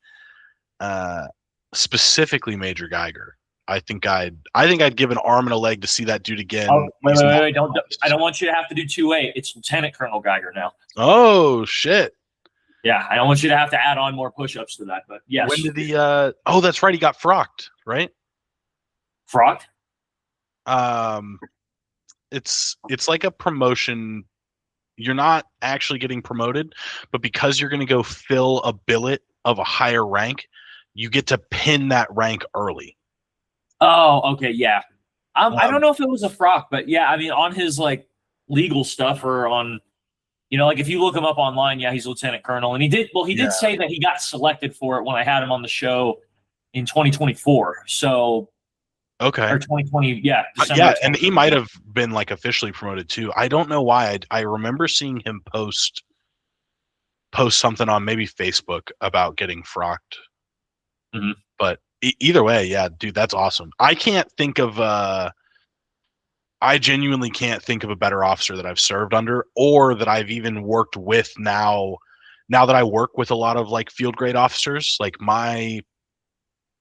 Speaker 6: specifically Major Geiger. I think I'd give an arm and a leg to see that dude again.
Speaker 5: Oh, wait,
Speaker 6: He's
Speaker 5: wait, don't. I don't want you to have to do 2A. It's Lieutenant Colonel Geiger now.
Speaker 6: Oh shit!
Speaker 5: Yeah, I don't want you to have to add on more push-ups to that, but yes.
Speaker 6: When did he? Oh, that's right. He got frocked, right?
Speaker 5: Frocked?
Speaker 6: It's like a promotion. You're not actually getting promoted, but because you're going to go fill a billet of a higher rank, you get to pin that rank early.
Speaker 5: Oh, okay, yeah. I don't know if it was a frock, but yeah, I mean, on his like legal stuff or on, like if you look him up online, yeah, he's Lieutenant Colonel, and he did say that he got selected for it when I had him on the show in 2024. So
Speaker 6: okay,
Speaker 5: or 2020, yeah,
Speaker 6: yeah, and he might have been like officially promoted too. I don't know why. I remember seeing him post something on maybe Facebook about getting frocked.
Speaker 5: Mm-hmm.
Speaker 6: But either way, yeah, dude, that's awesome. I genuinely can't think of a better officer that I've served under or that I've even worked with now that I work with a lot of like field grade officers, like I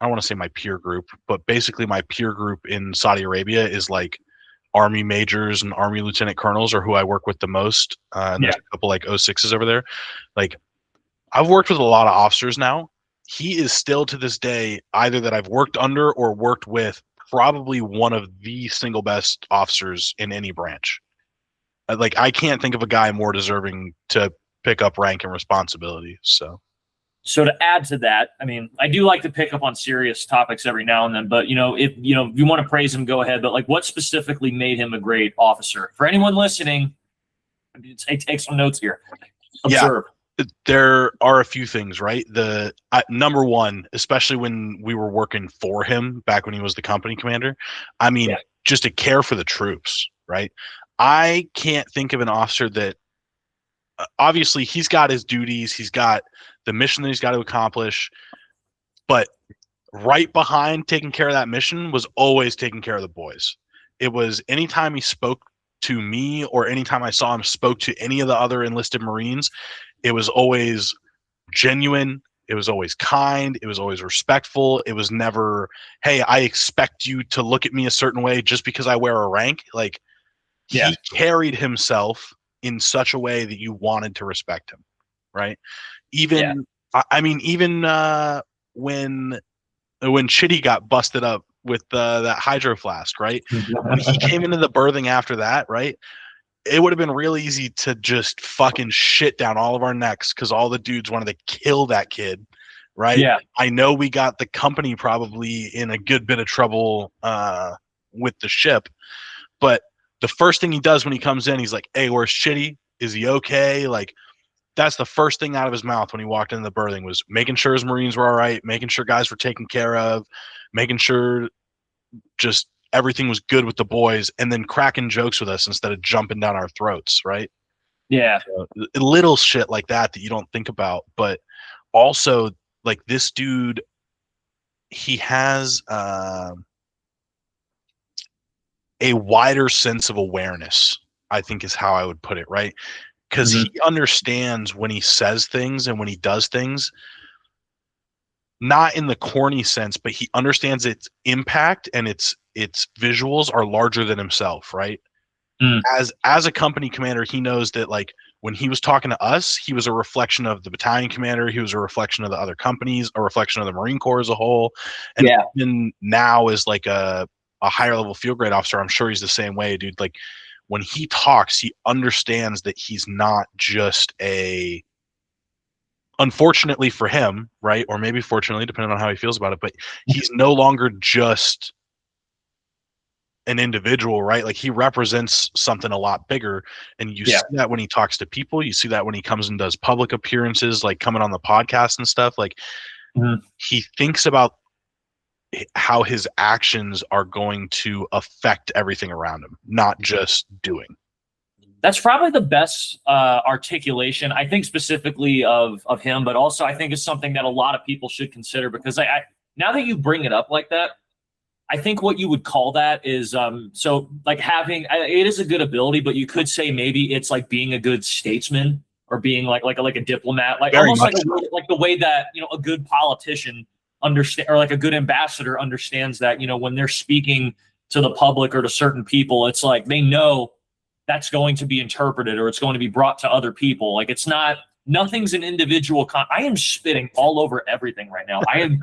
Speaker 6: don't want to say my peer group, but basically my peer group in Saudi Arabia is like Army majors and Army lieutenant colonels are who I work with the most. And there's a couple like 06s over there. Like I've worked with a lot of officers now. He is still to this day either that I've worked under or worked with probably one of the single best officers in any branch. Like I can't think of a guy more deserving to pick up rank and responsibility.
Speaker 5: So to add to that, I mean, I do like to pick up on serious topics every now and then, but if you want to praise him, go ahead. But like, what specifically made him a great officer? For anyone listening, take some notes here. Observe.
Speaker 6: Yeah. There are a few things, right? Number one, especially when we were working for him back when he was the company commander, I mean, just a care for the troops, right? I can't think of an officer that obviously he's got his duties, he's got the mission that he's got to accomplish, but right behind taking care of that mission was always taking care of the boys. It was anytime he spoke to me or anytime I saw him spoke to any of the other enlisted Marines, it was always genuine. It was always kind. It was always respectful. It was never, hey, I expect you to look at me a certain way just because I wear a rank. Like he carried himself in such a way that you wanted to respect him, right? Even, I mean, even when Chitty got busted up with that hydro flask, right? When he came into the berthing after that, right? It would have been real easy to just fucking shit down all of our necks because all the dudes wanted to kill that kid, right?
Speaker 5: Yeah.
Speaker 6: I know we got the company probably in a good bit of trouble with the ship, but the first thing he does when he comes in, he's like, hey, where's Chitty? Is he okay? Like, that's the first thing out of his mouth when he walked into the berthing was making sure his Marines were all right, making sure guys were taken care of, making sure just everything was good with the boys, and then cracking jokes with us instead of jumping down our throats, right?
Speaker 5: Yeah.
Speaker 6: Little shit like that you don't think about. But also, like, this dude, he has a wider sense of awareness, I think is how I would put it, right? Because he understands when he says things and when he does things, not in the corny sense, but he understands its impact and its visuals are larger than himself, right? As a company commander, he knows that like when he was talking to us, he was a reflection of the battalion commander, he was a reflection of the other companies, a reflection of the Marine Corps as a whole. And even now as like a higher level field grade officer, I'm sure he's the same way, dude. Like when he talks, he understands that he's not just unfortunately for him, right? Or maybe fortunately, depending on how he feels about it, but he's no longer just an individual, right? Like he represents something a lot bigger. And you see that when he talks to people, you see that when he comes and does public appearances, like coming on the podcast and stuff. Like he thinks about how his actions are going to affect everything around him, not just doing.
Speaker 5: That's probably the best articulation, I think, specifically of him, but also I think is something that a lot of people should consider because I now that you bring it up like that, I think what you would call that is so like having it is a good ability, but you could say maybe it's like being a good statesman or being like a diplomat, like
Speaker 6: Very
Speaker 5: almost
Speaker 6: much
Speaker 5: like the way that a good politician understand, or like a good ambassador understands that, you know, when they're speaking to the public or to certain people, it's like they know that's going to be interpreted or it's going to be brought to other people. Like it's not, nothing's an individual. I am spitting all over everything right now. I'm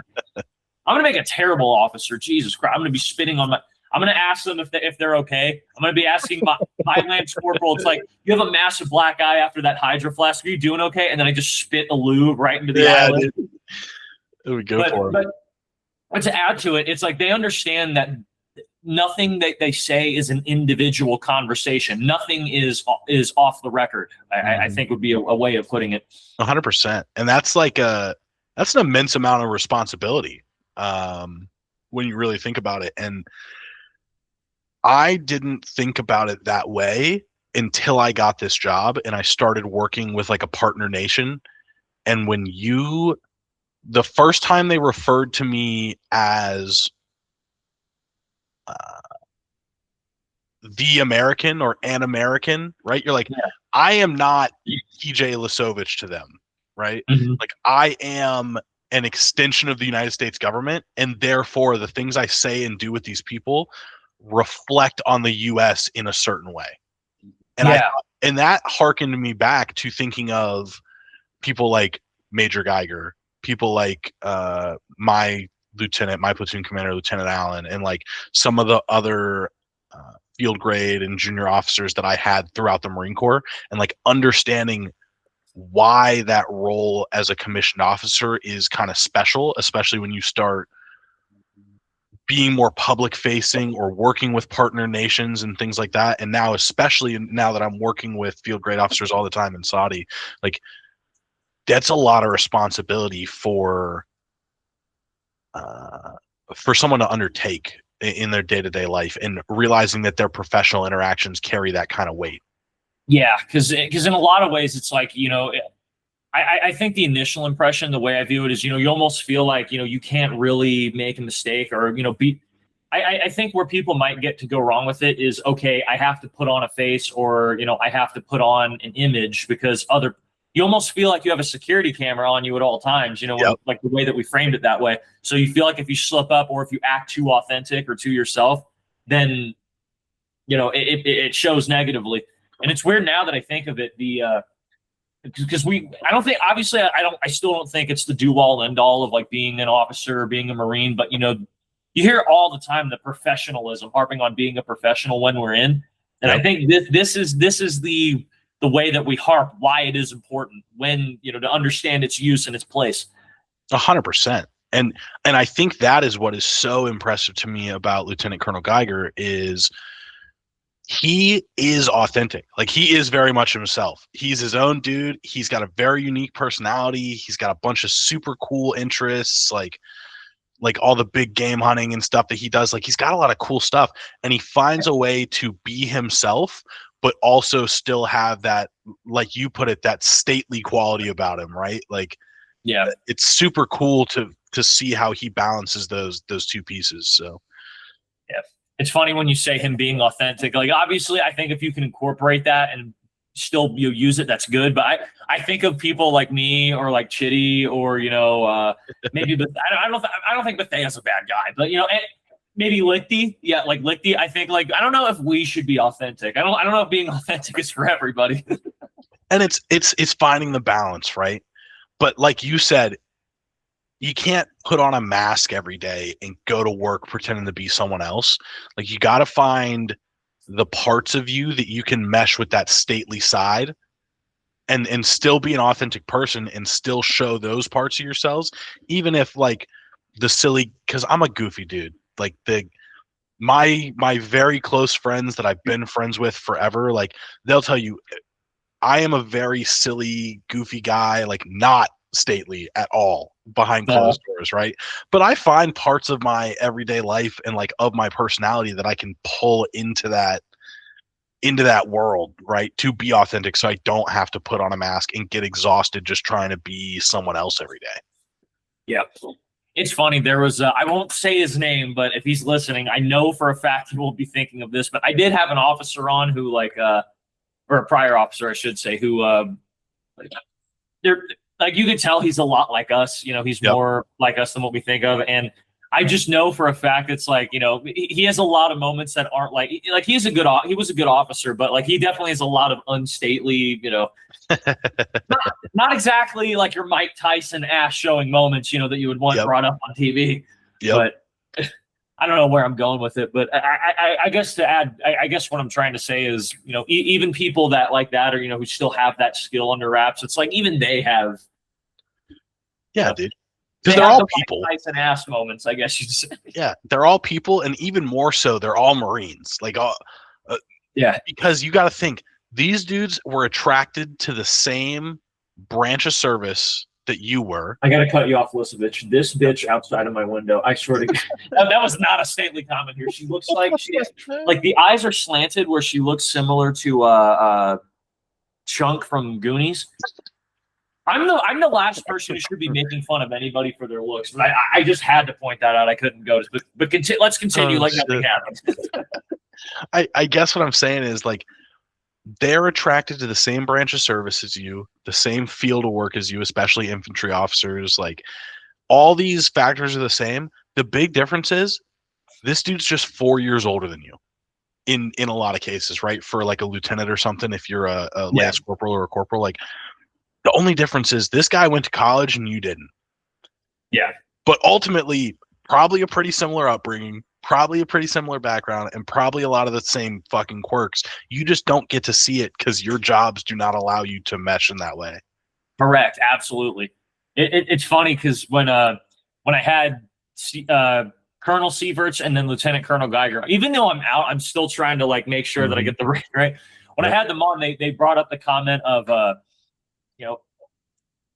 Speaker 5: going to make a terrible officer. Jesus Christ. I'm going to be spitting on I'm going to ask them if they're okay. I'm going to be asking my Lance Corporal. It's like, you have a massive black eye after that Hydro Flask. Are you doing okay? And then I just spit a lube right into the eyelid.
Speaker 6: We go for it.
Speaker 5: But to add to it, it's like they understand that nothing that they say is an individual conversation. Nothing is off the record. I think would be a way of putting it.
Speaker 6: 100%. And that's that's an immense amount of responsibility when you really think about it. And I didn't think about it that way until I got this job and I started working with like a partner nation. And when the first time they referred to me as the American or an American, right? You're like, I am not TJ Lisovich to them, right?
Speaker 5: Mm-hmm.
Speaker 6: Like I am an extension of the United States government, and therefore the things I say and do with these people reflect on the US in a certain way. And and that harkened me back to thinking of people like Major Geiger, people like my platoon commander, Lieutenant Allen, and like some of the other field grade and junior officers that I had throughout the Marine Corps, and like understanding why that role as a commissioned officer is kind of special, especially when you start being more public facing or working with partner nations and things like that. And now, especially now that I'm working with field grade officers all the time in Saudi, like that's a lot of responsibility for someone to undertake in their day-to-day life, and realizing that their professional interactions carry that kind of weight.
Speaker 5: Yeah, because in a lot of ways, it's like, you know, I think the initial impression, the way I view it is, you know, you almost feel like, you know, you can't really make a mistake or, you know, I think where people might get to go wrong with it is, okay, I have to put on a face, or, you know, I have to put on an image because you almost feel like you have a security camera on you at all times, you know, like the way that we framed it that way. So you feel like if you slip up or if you act too authentic or to yourself, then, you know, it shows negatively. And it's weird now that I think of it, because I still don't think it's the do-all and end-all of like being an officer or being a Marine, but, you know, you hear all the time the professionalism, harping on being a professional when we're in. And I think this is the way that we harp why it is important, when, you know, to understand its use and its place.
Speaker 6: 100%. And I think that is what is so impressive to me about Lieutenant Colonel Geiger is he is authentic. Like he is very much himself. He's his own dude. He's got a very unique personality. He's got a bunch of super cool interests, like all the big game hunting and stuff that he does. Like he's got a lot of cool stuff, and he finds a way to be himself, but also still have that, like you put it, that stately quality about him, right? Like, yeah, it's super cool to see how he balances those two pieces. So,
Speaker 5: yeah, it's funny when you say him being authentic. Like, obviously, I think if you can incorporate that and still use it, that's good. But I think of people like me or like Chitty or, you know, maybe, but I don't think Bethea's a bad guy, but, you know. Maybe Lichty. Yeah, like Lichty. I think, like, I don't know if we should be authentic. I don't know if being authentic is for everybody.
Speaker 6: And it's finding the balance, right? But like you said, you can't put on a mask every day and go to work pretending to be someone else. Like you got to find the parts of you that you can mesh with that stately side and still be an authentic person and still show those parts of yourselves, even if like the silly, because I'm a goofy dude. Like my very close friends that I've been friends with forever, like they'll tell you I am a very silly, goofy guy, like not stately at all behind closed doors, right? But I find parts of my everyday life and like of my personality that I can pull into that world, right? To be authentic, so I don't have to put on a mask and get exhausted just trying to be someone else every day.
Speaker 5: Yeah. It's funny. There was, I won't say his name, but if he's listening, I know for a fact he will be thinking of this. But I did have an officer on who, like, or a prior officer, I should say, who, like you can tell he's a lot like us. You know, he's more like us than what we think of. And I just know for a fact it's like, you know, he has a lot of moments that aren't like he was a good officer, but like he definitely has a lot of unstately, you know, not exactly like your Mike Tyson ass showing moments, you know, that you would want brought up on TV. But I don't know where I'm going with it, but I guess to add, I guess what I'm trying to say is, you know, even people that like that, or, you know, who still have that skill under wraps, it's like even they have.
Speaker 6: Yeah, dude. Because they're all people.
Speaker 5: Nice and ass moments, I guess you'd say.
Speaker 6: Yeah, they're all people, and even more so, they're all Marines. Like, because you got to think these dudes were attracted to the same branch of service that you were.
Speaker 5: I got to cut you off, Lisovich. This bitch outside of my window, I swear to God, that was not a stately comment here. She looks like like the eyes are slanted, where she looks similar to Chunk from Goonies. I'm the last person who should be making fun of anybody for their looks, but I just had to point that out. I couldn't go to, but let's continue like nothing happened.
Speaker 6: I guess what I'm saying is, like, they're attracted to the same branch of service as you, the same field of work as you, especially infantry officers. Like, all these factors are the same. The big difference is this dude's just 4 years older than you in a lot of cases, right? For like a lieutenant or something, if you're a lance corporal or a corporal, like, the only difference is this guy went to college and you didn't.
Speaker 5: Yeah.
Speaker 6: But ultimately, probably a pretty similar upbringing, probably a pretty similar background, and probably a lot of the same fucking quirks. You just don't get to see it because your jobs do not allow you to mesh in that way.
Speaker 5: Correct. Absolutely. It's funny because when I had Colonel Sieverts and then Lieutenant Colonel Geiger, even though I'm out, I'm still trying to like make sure that I get the rank right. When I had them on, they brought up the comment of, you know,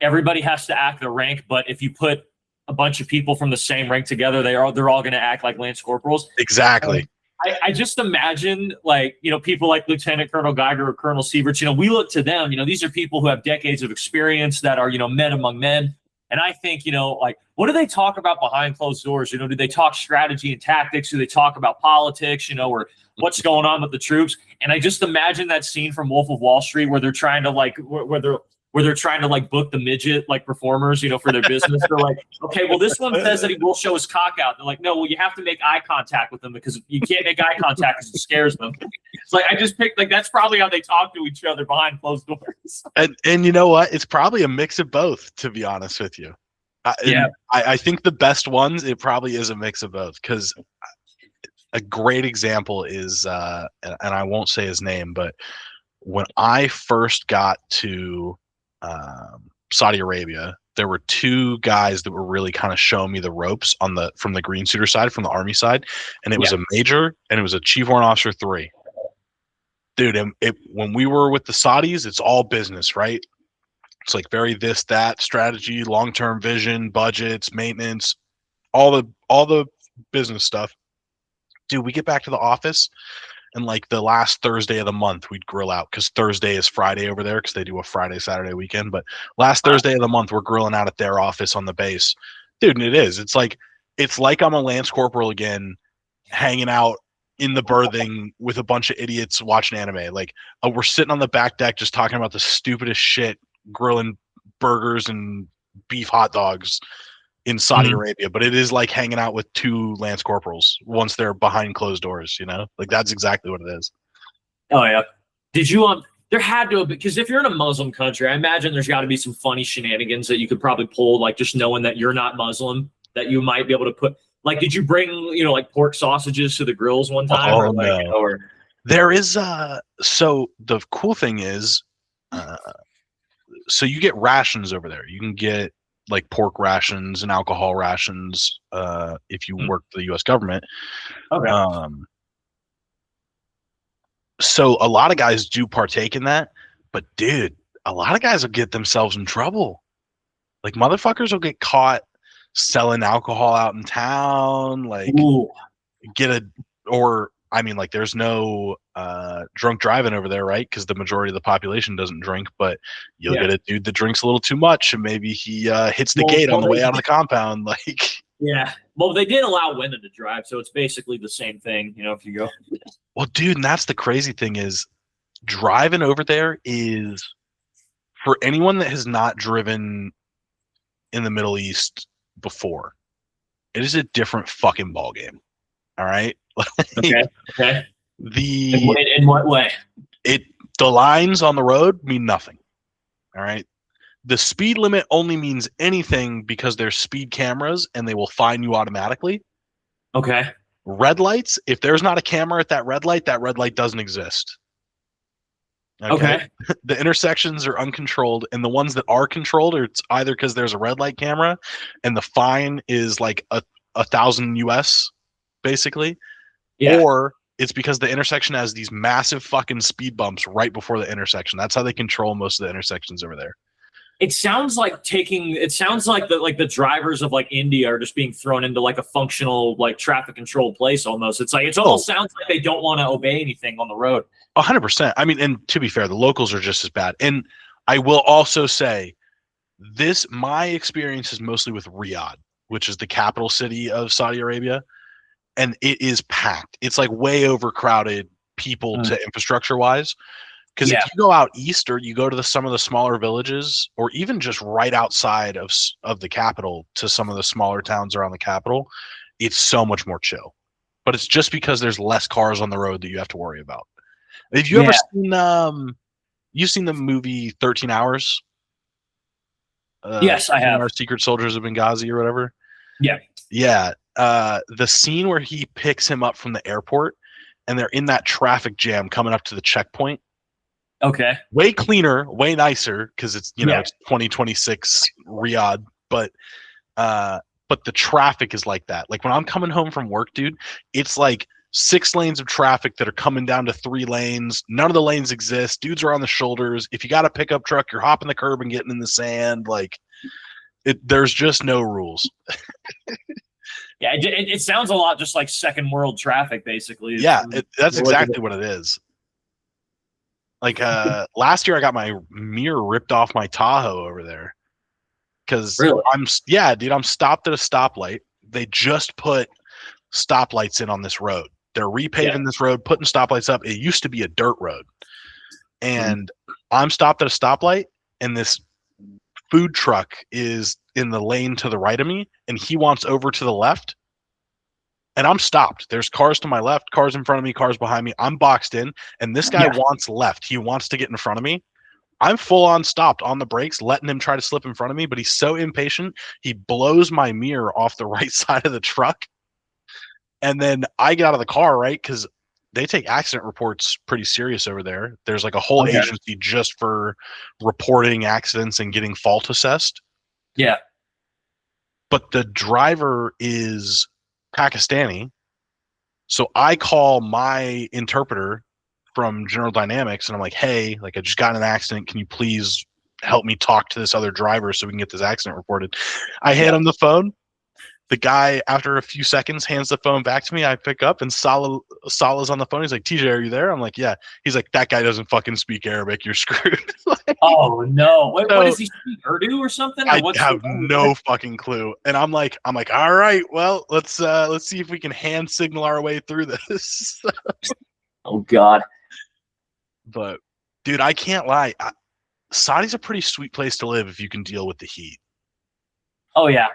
Speaker 5: everybody has to act their rank, but if you put a bunch of people from the same rank together, they're all going to act like Lance Corporals.
Speaker 6: Exactly.
Speaker 5: I just imagine, like, you know, people like Lieutenant Colonel Geiger or Colonel Sieverts, you know, we look to them, you know, these are people who have decades of experience that are, you know, men among men. And I think, you know, like, what do they talk about behind closed doors? You know, do they talk strategy and tactics? Do they talk about politics, you know, or what's going on with the troops? And I just imagine that scene from Wolf of Wall Street where they're trying to like, where they're trying to like book the midget like performers, you know, for their business. They're like, okay, well, this one says that he will show his cock out. They're like, no, well, you have to make eye contact with them because you can't make eye contact because it scares them. It's like, I just picked, like, that's probably how they talk to each other behind closed doors.
Speaker 6: And you know what? It's probably a mix of both, to be honest with you. I think the best ones, it probably is a mix of both, because a great example is, and I won't say his name, but when I first got to Saudi Arabia, there were two guys that were really kind of showing me the ropes from the green suiter side, from the Army side, and it was a major and it was a Chief Warrant Officer 3. Dude, when we were with the Saudis, it's all business, right? It's like very this, that, strategy, long-term vision, budgets, maintenance, all the business stuff. Dude, we get back to the office, and like the last Thursday of the month, we'd grill out, because Thursday is Friday over there, because they do a Friday, Saturday weekend. But last Thursday of the month, we're grilling out at their office on the base. Dude, and it's like I'm a Lance Corporal again, hanging out in the berthing with a bunch of idiots watching anime. Like, we're sitting on the back deck just talking about the stupidest shit, grilling burgers and beef hot dogs in Saudi Arabia. But it is like hanging out with two Lance Corporals once they're behind closed doors, you know? Like, that's exactly what it is.
Speaker 5: Oh yeah. Did you there had to have, because if you're in a Muslim country, I imagine there's got to be some funny shenanigans that you could probably pull, like just knowing that you're not Muslim, that you might be able to put, like, did you bring, you know, like pork sausages to the grills one time?
Speaker 6: Oh, no. You know, there is so the cool thing is, so you get rations over there. You can get like pork rations and alcohol rations if you work for the U.S. government. Okay. So a lot of guys do partake in that, but dude, a lot of guys will get themselves in trouble. Like, motherfuckers will get caught selling alcohol out in town. Like, like, there's no drunk driving over there, right? Because the majority of the population doesn't drink, but you'll get a dude that drinks a little too much, and maybe he hits the gate on the way out of the compound. Like,
Speaker 5: yeah. Well, they did allow women to drive, so it's basically the same thing, you know, if you go.
Speaker 6: Well, dude, and that's the crazy thing is, driving over there is for anyone that has not driven in the Middle East before, it is a different fucking ball game. All right.
Speaker 5: Okay. Okay.
Speaker 6: The
Speaker 5: In what way?
Speaker 6: the lines on the road mean nothing. All right. The speed limit only means anything because there's speed cameras and they will fine you automatically.
Speaker 5: Okay.
Speaker 6: Red lights, if there's not a camera at that red light doesn't exist. Okay. The intersections are uncontrolled, and the ones that are controlled, or it's either because there's a red light camera and the fine is like a 1,000 US, basically, or it's because the intersection has these massive fucking speed bumps right before the intersection. That's how they control most of the intersections over there.
Speaker 5: It sounds like the drivers of like India are just being thrown into like a functional like traffic control place almost. It's like it almost sounds like they don't want to obey anything on the road.
Speaker 6: 100%. I mean, and to be fair, the locals are just as bad. And I will also say my experience is mostly with Riyadh, which is the capital city of Saudi Arabia. And it is packed. It's like way overcrowded people to infrastructure wise. Because if you go out east or you go to some of the smaller villages, or even just right outside of the capital to some of the smaller towns around the capital, it's so much more chill. But it's just because there's less cars on the road that you have to worry about. Have you ever seen you've seen the movie 13 Hours?
Speaker 5: Yes, I have.
Speaker 6: Our Secret Soldiers of Benghazi or whatever.
Speaker 5: Yeah.
Speaker 6: Yeah. The scene where he picks him up from the airport and they're in that traffic jam coming up to the checkpoint.
Speaker 5: Okay.
Speaker 6: Way cleaner, way nicer because it's it's 2026 Riyadh, but the traffic is like that. Like when I'm coming home from work, dude, it's like 6 lanes of traffic that are coming down to 3 lanes. None of the lanes exist. Dudes are on the shoulders. If you got a pickup truck, you're hopping the curb and getting in the sand. Like there's just no rules.
Speaker 5: Yeah, it sounds a lot just like second world traffic, basically.
Speaker 6: Yeah, that's exactly what it is. Like last year, I got my mirror ripped off my Tahoe over there because I'm stopped at a stoplight. They just put stoplights in on this road. They're repaving this road, putting stoplights up. It used to be a dirt road, and I'm stopped at a stoplight, and this food truck is in the lane to the right of me, and he wants over to the left. And I'm stopped. There's cars to my left, cars in front of me, cars behind me. I'm boxed in, and this guy wants left. He wants to get in front of me. I'm full on stopped on the brakes, letting him try to slip in front of me, but he's so impatient, he blows my mirror off the right side of the truck. And then I get out of the car, right? Because they take accident reports pretty serious over there. There's like a whole agency just for reporting accidents and getting fault assessed.
Speaker 5: Yeah.
Speaker 6: But the driver is Pakistani, so I call my interpreter from General Dynamics and I'm like, hey, like I just got in an accident, can you please help me talk to this other driver so we can get this accident reported? I hand him the phone. The guy, after a few seconds, hands the phone back to me. I pick up and Salah's on the phone. He's like, TJ, are you there? I'm like, yeah. He's like, that guy doesn't fucking speak Arabic, you're screwed. Like,
Speaker 5: oh no. What does he speak? Urdu or something? Or
Speaker 6: I have no fucking clue. And I'm like, all right, well, let's see if we can hand signal our way through this.
Speaker 5: Oh God.
Speaker 6: But dude, I can't lie. Saudi's a pretty sweet place to live if you can deal with the heat.
Speaker 5: Oh yeah.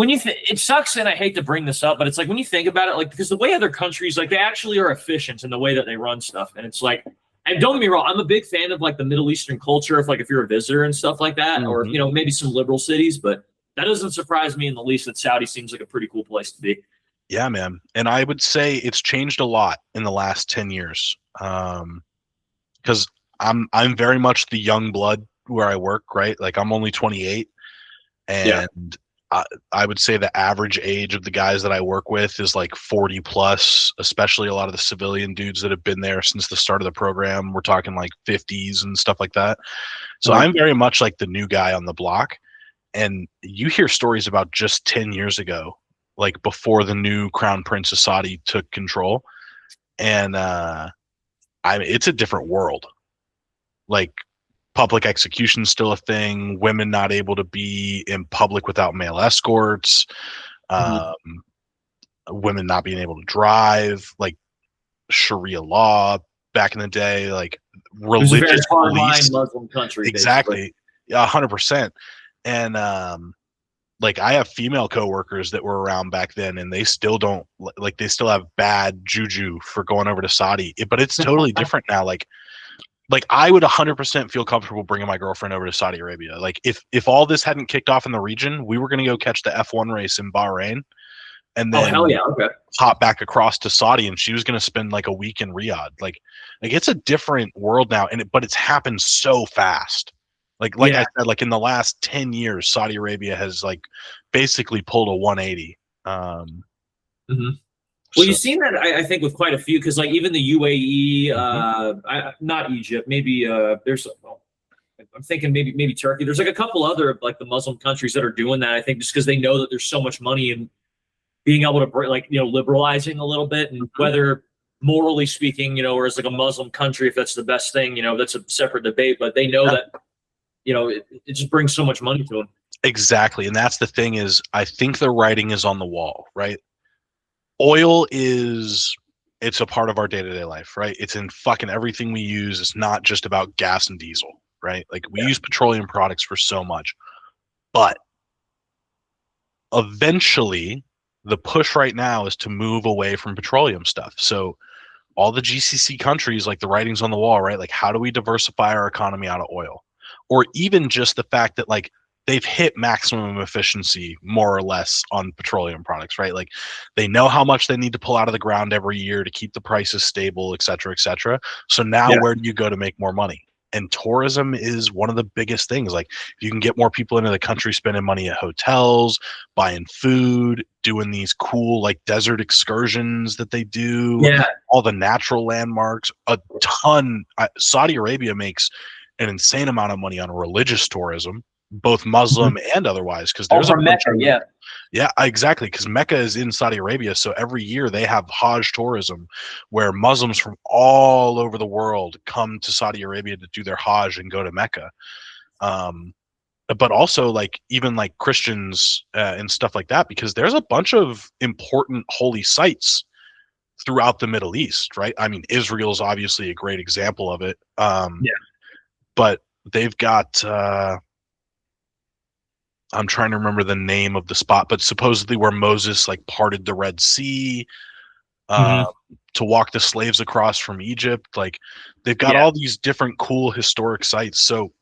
Speaker 5: It sucks, and I hate to bring this up, but it's like when you think about it, like because the way other countries, like they actually are efficient in the way that they run stuff, and it's like, and don't get me wrong, I'm a big fan of like the Middle Eastern culture, if you're a visitor and stuff like that, or maybe some liberal cities, but that doesn't surprise me in the least that Saudi seems like a pretty cool place to be.
Speaker 6: Yeah, man, and I would say it's changed a lot in the last 10 years, because I'm very much the young blood where I work, right? Like I'm only 28, and I would say the average age of the guys that I work with is like 40 plus, especially a lot of the civilian dudes that have been there since the start of the program. We're talking like 50s and stuff like that. So I'm very much like the new guy on the block. And you hear stories about just 10 years ago, like before the new Crown Prince of Saudi took control. And it's a different world. Like, public execution still a thing, women not able to be in public without male escorts, women not being able to drive, like Sharia law, back in the day, like
Speaker 5: It was a very
Speaker 6: religious
Speaker 5: hardline
Speaker 6: police.
Speaker 5: Muslim country.
Speaker 6: Exactly. Yeah, 100%. And like I have female coworkers that were around back then, and they still don't like, they still have bad juju for going over to Saudi. But it's totally different now. Like I would 100% feel comfortable bringing my girlfriend over to Saudi Arabia. Like if all this hadn't kicked off in the region, we were going to go catch the F1 race in Bahrain, and then
Speaker 5: hell yeah, okay.
Speaker 6: hop back across to Saudi, and she was going to spend like a week in Riyadh. Like it's a different world now, but it's happened so fast. Like I said, like in the last 10 years, Saudi Arabia has like basically pulled a 180.
Speaker 5: Well, you've seen that, I think, with quite a few, because like even the UAE, not Egypt, maybe there's. I'm thinking maybe Turkey. There's like a couple other like the Muslim countries that are doing that. I think just because they know that there's so much money in being able to liberalizing a little bit, and whether morally speaking, or as like a Muslim country, if that's the best thing, that's a separate debate. But they know that. It just brings so much money to them.
Speaker 6: Exactly. And that's the thing is, I think the writing is on the wall, right? Oil it's a part of our day-to-day life, right? It's in fucking everything we use. It's not just about gas and diesel, right? Like we use petroleum products for so much. But eventually the push right now is to move away from petroleum stuff. So all the GCC countries, like the writing's on the wall, right? Like how do we diversify our economy out of oil? Or even just the fact that like they've hit maximum efficiency more or less on petroleum products, right? Like they know how much they need to pull out of the ground every year to keep the prices stable, et cetera, et cetera. So now where do you go to make more money? And tourism is one of the biggest things. Like if you can get more people into the country spending money at hotels, buying food, doing these cool like desert excursions that they do, all the natural landmarks, a ton. Saudi Arabia makes an insane amount of money on religious tourism, both Muslim and otherwise, because there's
Speaker 5: Mecca,
Speaker 6: exactly, because Mecca is in Saudi Arabia, so every year they have Hajj tourism, where Muslims from all over the world come to Saudi Arabia to do their Hajj and go to Mecca. But also like even like Christians and stuff like that, because there's a bunch of important holy sites throughout the Middle East, right? I mean, Israel is obviously a great example of it. But they've got I'm trying to remember the name of the spot, but supposedly where Moses like parted the Red Sea to walk the slaves across from Egypt. Like they've got all these different cool historic sites. So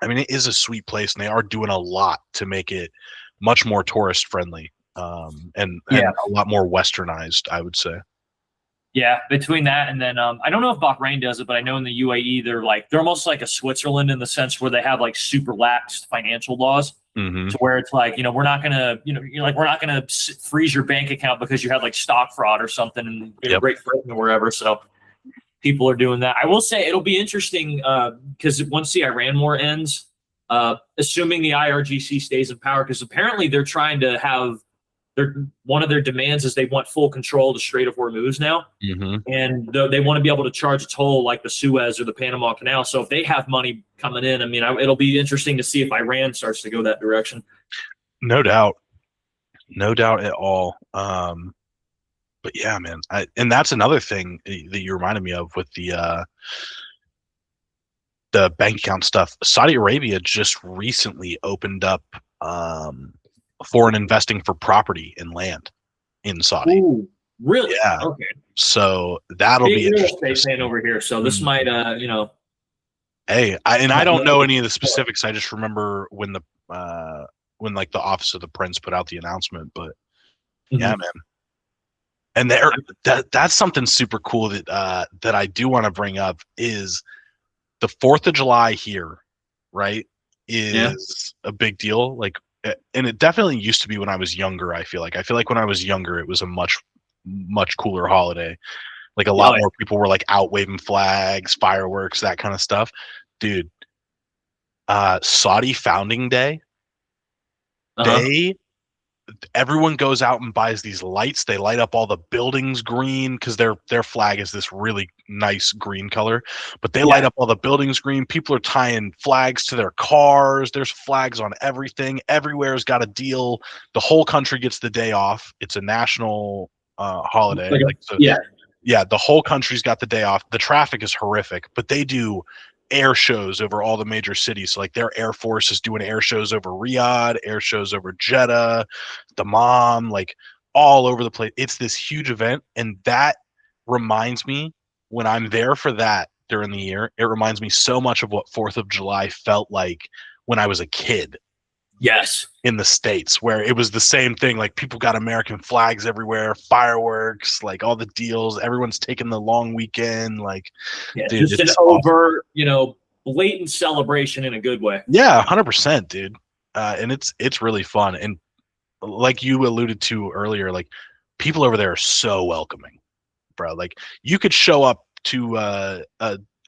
Speaker 6: I mean, it is a sweet place, and they are doing a lot to make it much more tourist friendly and a lot more westernized, I would say.
Speaker 5: Yeah, between that and then I don't know if Bahrain does it, but I know in the UAE they're almost like a Switzerland in the sense where they have like super lax financial laws, to where it's like we're not gonna we're not gonna freeze your bank account because you had like stock fraud or something in Great Britain or wherever. So people are doing that. I will say it'll be interesting because once the Iran war ends, assuming the IRGC stays in power, because apparently they're trying to have. One of their demands is they want full control of the Strait of Hormuz now, and they want to be able to charge a toll like the Suez or the Panama Canal. So if they have money coming in, I mean, it'll be interesting to see if Iran starts to go that direction.
Speaker 6: No doubt at all. But yeah, man, and that's another thing that you reminded me of with the bank account stuff. Saudi Arabia just recently opened up foreign investing for property and land in Saudi.
Speaker 5: Ooh, really?
Speaker 6: Yeah.
Speaker 5: Okay.
Speaker 6: So that'll be
Speaker 5: real
Speaker 6: interesting.
Speaker 5: estate fan over here. So this might,
Speaker 6: Hey, I don't know any of the specifics. I just remember when like the Office of the Prince put out the announcement. But yeah, man. And that's something super cool that I do want to bring up is the 4th of July here, right? Is a big deal. Like. And it definitely used to be when I was younger. I feel like when I was younger, it was a much cooler holiday. Like a lot more people were like out waving flags, fireworks, that kind of stuff. Dude, Saudi Founding Day, everyone goes out and buys these lights. They light up all the buildings green because their flag is this really nice green color, but they light up all the buildings green. People are tying flags to their cars. There's flags on everything. Everywhere's got a deal. The whole country gets the day off. It's a national holiday. yeah, the whole country's got the day off. The traffic is horrific, but they do air shows over all the major cities. So like their Air Force is doing air shows over Riyadh, air shows over Jeddah, Dammam, like all over the place. It's this huge event, and that reminds me when I'm there for that during the year, it reminds me so much of what 4th of July felt like when I was a kid.
Speaker 5: Yes.
Speaker 6: In the States, where it was the same thing. Like people got American flags everywhere, fireworks, like all the deals. Everyone's taking the long weekend. Like,
Speaker 5: Yeah,
Speaker 6: dude,
Speaker 5: just an
Speaker 6: awesome.
Speaker 5: overt, blatant celebration in a good way.
Speaker 6: Yeah, 100%, dude. And it's really fun. And like you alluded to earlier, like people over there are so welcoming, bro. Like you could show up to a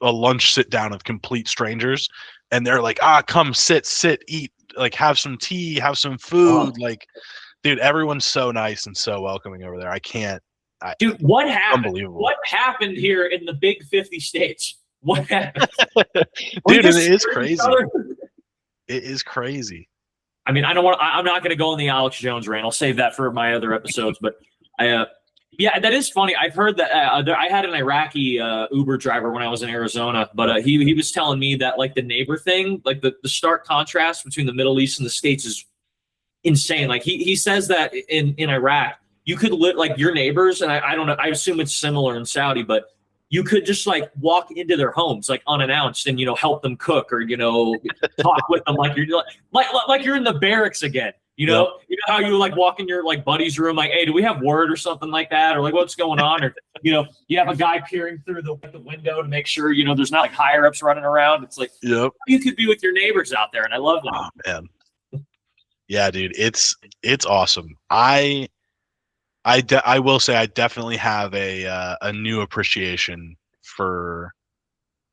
Speaker 6: lunch sit down of complete strangers, and they're like, come sit, eat, like have some tea, have some food. Like, dude, everyone's so nice and so welcoming over there.
Speaker 5: Dude, what happened?
Speaker 6: Unbelievable.
Speaker 5: What happened here in the big 50 states? What happened?
Speaker 6: Dude, it is crazy. It is crazy.
Speaker 5: I mean, I'm not going to go on the Alex Jones rant. I'll save that for my other episodes. But yeah, that is funny. I've heard that I had an Iraqi Uber driver when I was in Arizona, but he was telling me that like the neighbor thing, like the stark contrast between the Middle East and the States is insane. Like he says that in Iraq, you could live like your neighbors, and I don't know, I assume it's similar in Saudi, but you could just like walk into their homes like unannounced and help them cook or talk with them like you're in the barracks again. You know how you like walk in your like buddy's room, like, hey, do we have word or something like that? Or like, what's going on? Or, you have a guy peering through the window to make sure, there's not like higher ups running around. It's like, you could be with your neighbors out there. And I love that.
Speaker 6: Oh man. Yeah, dude, it's awesome. I will say I definitely have a new appreciation for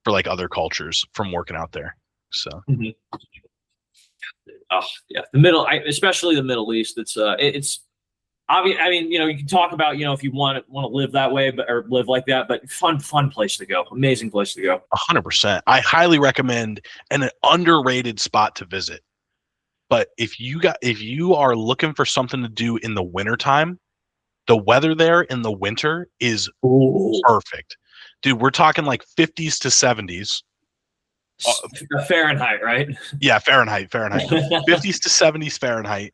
Speaker 6: like other cultures from working out there. So.
Speaker 5: Mm-hmm. Oh yeah, the middle, especially the Middle East. It's obvious. I mean, you can talk about if you want to live that way, or live like that, but fun place to go, amazing place to go.
Speaker 6: 100%. I highly recommend an underrated spot to visit. But if you are looking for something to do in the wintertime, the weather there in the winter is perfect, dude. We're talking like 50s to 70s.
Speaker 5: Fahrenheit, right?
Speaker 6: Yeah, Fahrenheit. 50s to 70s Fahrenheit.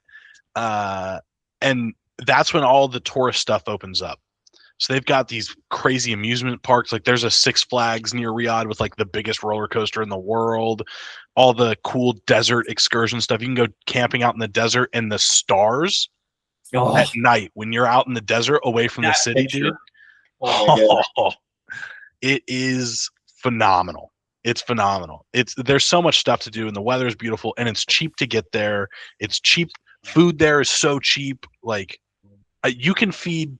Speaker 6: And that's when all the tourist stuff opens up. So they've got these crazy amusement parks. Like there's a Six Flags near Riyadh with like the biggest roller coaster in the world. All the cool desert excursion stuff. You can go camping out in the desert, and the stars at night when you're out in the desert away from the city, dude. It is phenomenal. It's phenomenal. There's so much stuff to do, and the weather is beautiful, and it's cheap to get there. It's cheap. Food there is so cheap. Like you can feed.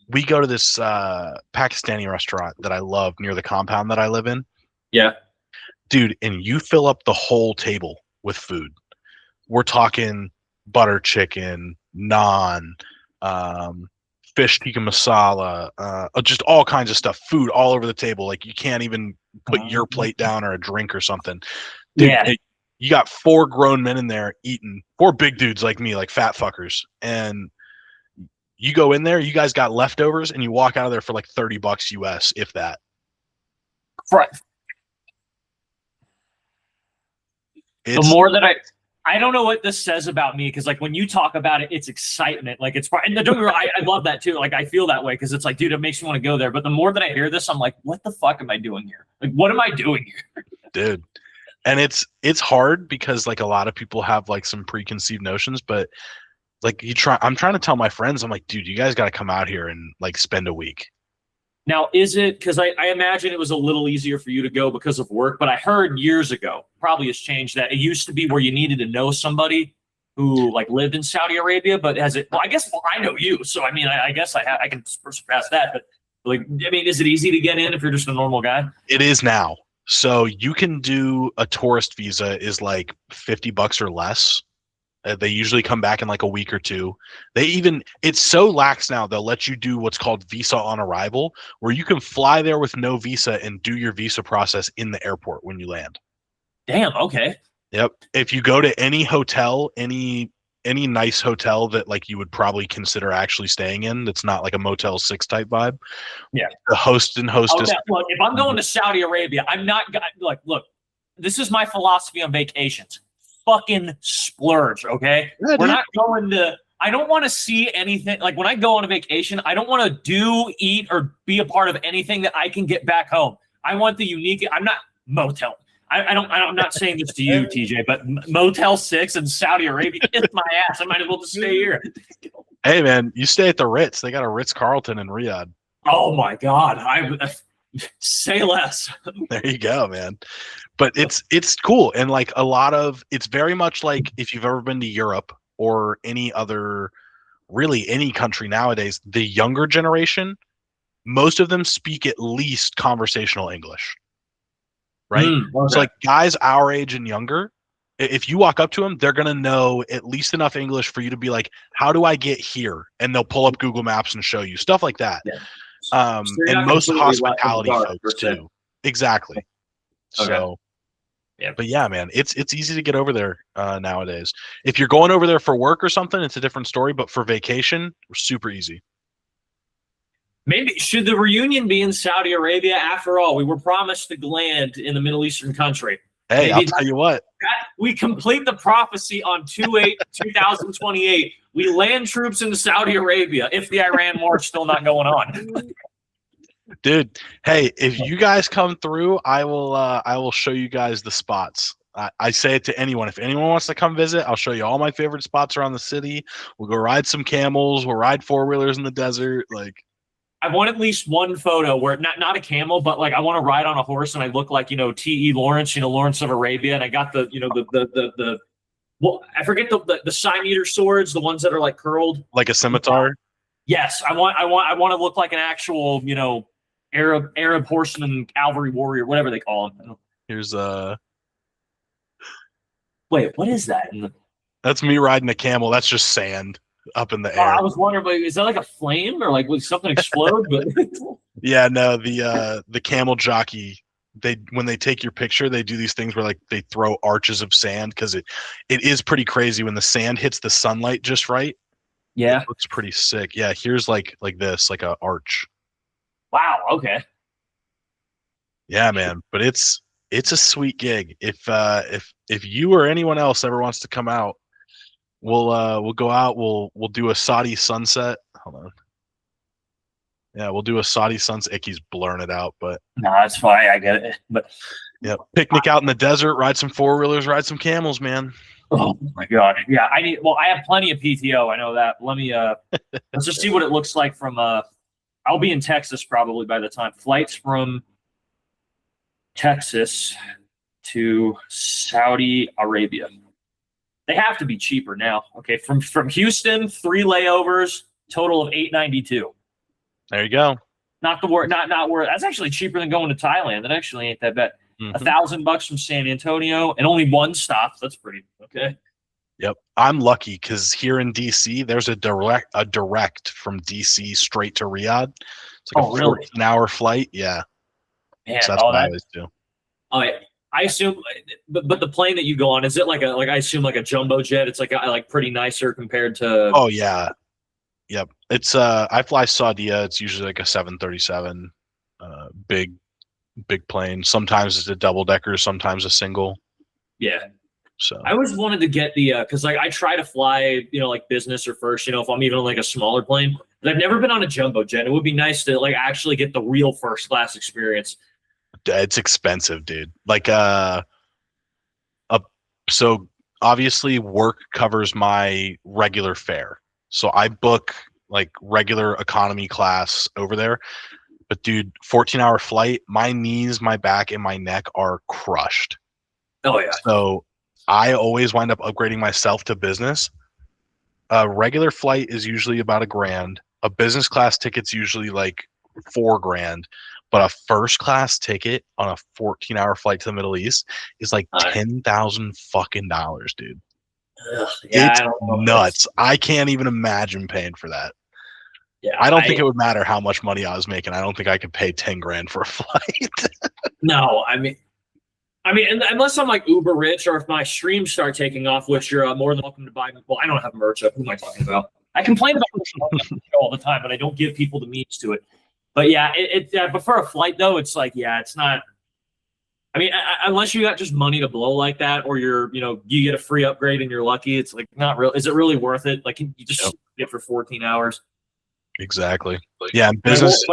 Speaker 6: We go to this Pakistani restaurant that I love near the compound that I live in.
Speaker 5: Yeah,
Speaker 6: dude, and you fill up the whole table with food. We're talking butter chicken, naan, fish tikka masala, just all kinds of stuff. Food all over the table. Like you can't even put your plate down or a drink or something. Dude,
Speaker 5: yeah.
Speaker 6: You got 4 grown men in there eating, 4 big dudes like me, like fat fuckers. And you go in there, you guys got leftovers, and you walk out of there for like $30 US, if that.
Speaker 5: Right. The more that I don't know what this says about me, because like when you talk about it, it's excitement. Like it's and don't get me wrong, I love that too. Like I feel that way because it's like, dude, it makes me want to go there. But the more that I hear this, I'm like, what the fuck am I doing here? Like, what am I doing here?
Speaker 6: Dude. And it's hard because like a lot of people have like some preconceived notions, but like I'm trying to tell my friends, I'm like, dude, you guys got to come out here and like spend a week.
Speaker 5: Now, is it because I imagine it was a little easier for you to go because of work, but I heard years ago, probably has changed, that it used to be where you needed to know somebody who like lived in Saudi Arabia, but I guess I know you. So, I mean, I guess I can surpass that, but like, I mean, is it easy to get in if you're just a normal guy?
Speaker 6: It is now. So you can do a tourist visa is like $50 or less. They usually come back in like a week or two. It's so lax now, they'll let you do what's called visa on arrival, where you can fly there with no visa and do your visa process in the airport when you land.
Speaker 5: Damn, okay.
Speaker 6: Yep. If you go to any hotel, any any nice hotel that like you would probably consider actually staying in. That's not like a Motel 6 type vibe.
Speaker 5: Yeah.
Speaker 6: The host and hostess.
Speaker 5: Okay, look, if I'm going to Saudi Arabia, I'm not like, look, this is my philosophy on vacations. Fucking splurge, okay?
Speaker 6: Yeah,
Speaker 5: We're
Speaker 6: dude.
Speaker 5: not going to. I don't want to see anything. Like when I go on a vacation, I don't want to do, eat, or be a part of anything that I can get back home. I want the unique. I'm not Motel. I'm not saying this to you, TJ, but Motel 6 in Saudi Arabia, kiss my ass. I might as well just stay here.
Speaker 6: Hey, man, you stay at the Ritz. They got a Ritz-Carlton in Riyadh.
Speaker 5: Oh my God! Say less.
Speaker 6: There you go, man. But it's cool, and like a lot of it's very much like if you've ever been to Europe or any other, really any country nowadays. The younger generation, most of them speak at least conversational English. Right?
Speaker 5: Okay.
Speaker 6: So like guys our age and younger, if you walk up to them, they're gonna know at least enough English for you to be like, "How do I get here?" And they'll pull up Google Maps and show you stuff like that.
Speaker 5: Yeah.
Speaker 6: So and most hospitality folks too. Exactly.
Speaker 5: Okay.
Speaker 6: So,
Speaker 5: yeah.
Speaker 6: But yeah, man, it's easy to get over there nowadays. If you're going over there for work or something, it's a different story. But for vacation, super easy.
Speaker 5: Maybe should the reunion be in Saudi Arabia? After all, we were promised to land in the Middle Eastern country.
Speaker 6: Hey,
Speaker 5: Maybe
Speaker 6: I'll tell you what.
Speaker 5: we complete the prophecy on 2/8/2028. We land troops into Saudi Arabia if the Iran war is still not going on.
Speaker 6: Dude, hey, if you guys come through, I will show you guys the spots. I say it to anyone. If anyone wants to come visit, I'll show you all my favorite spots around the city. We'll go ride some camels. We'll ride four-wheelers in the desert. Like,
Speaker 5: I want at least one photo where not a camel, but like I want to ride on a horse and I look like, T.E. Lawrence, Lawrence of Arabia, and I got the well, I forget the cime-eater swords, the ones that are like curled,
Speaker 6: like a scimitar.
Speaker 5: Yes, I want to look like an actual, Arab horseman, cavalry warrior, whatever they call them.
Speaker 6: Here's
Speaker 5: Wait, what is that?
Speaker 6: that's me riding a camel. That's just sand up in the air.
Speaker 5: I was wondering, but is that like a flame or like would something explode? But
Speaker 6: Yeah, no, the camel jockey, when they take your picture, they do these things where like they throw arches of sand because it is pretty crazy when the sand hits the sunlight just right.
Speaker 5: yeah.
Speaker 6: It looks pretty sick. Yeah, here's like this, like a arch.
Speaker 5: Wow. Okay.
Speaker 6: Yeah, man, but it's a sweet gig. If you or anyone else ever wants to come out, we'll go out. We'll do a Saudi sunset. Hold on. Yeah, we'll do a Saudi sunset. Icky's blurring it out, but
Speaker 5: No, that's fine. I get it. But
Speaker 6: yeah, picnic out in the desert, ride some four-wheelers, ride some camels, man.
Speaker 5: oh my God. Yeah, I have plenty of PTO. I know that. Let me let's just see what it looks like from I'll be in Texas probably by the time. Flights from Texas to Saudi Arabia. They have to be cheaper now. Okay, from Houston, 3 layovers, total of $892.
Speaker 6: There you go.
Speaker 5: Not the word, not word. That's actually cheaper than going to Thailand. That actually ain't that bad.
Speaker 6: Mhm.
Speaker 5: $1,000 from San Antonio and only one stop. That's pretty okay.
Speaker 6: Yep, I'm lucky because here in DC, there's a direct from DC straight to Riyadh. It's like
Speaker 5: Oh,
Speaker 6: a
Speaker 5: really?
Speaker 6: 14-hour flight. Yeah,
Speaker 5: Man,
Speaker 6: so that's what I always do.
Speaker 5: Oh, yeah. I assume, but the plane that you go on, is it like I assume like a jumbo jet? It's like pretty nicer compared to.
Speaker 6: Oh yeah, yep. It's I fly Saudia. It's usually like a 737, big plane. Sometimes it's a double decker, sometimes a single.
Speaker 5: Yeah.
Speaker 6: So
Speaker 5: I always wanted to get the because like I try to fly, like business or first, if I'm even on like a smaller plane, but I've never been on a jumbo jet. It would be nice to like actually get the real first class experience.
Speaker 6: it's expensive, dude. Like so obviously work covers my regular fare. So I book like regular economy class over there. But dude, 14-hour flight, my knees, my back, and my neck are crushed.
Speaker 5: Oh yeah.
Speaker 6: So I always wind up upgrading myself to business. A regular flight is usually about $1,000. A business class ticket's usually like $4,000. But a first class ticket on a 14-hour flight to the Middle East is like $10,000 fucking dollars, dude.
Speaker 5: Ugh, yeah,
Speaker 6: It's
Speaker 5: I don't know.
Speaker 6: nuts. I can't even imagine paying for that.
Speaker 5: Yeah,
Speaker 6: I don't think it would matter how much money I was making. I don't think I could pay $10,000 for a flight.
Speaker 5: No, I mean, I mean, unless I'm like uber rich, or if my streams start taking off, which you're more than welcome to buy. Well, I don't have merch. Who am I talking about? I complain about merch all the time, but I don't give people the means to it. But yeah, but for a flight though, it's like, yeah, it's not. I mean, unless you got just money to blow like that, or you get a free upgrade and you're lucky, it's like not real. Is it really worth it? Like, you just get for 14 hours.
Speaker 6: Exactly. Yeah, business.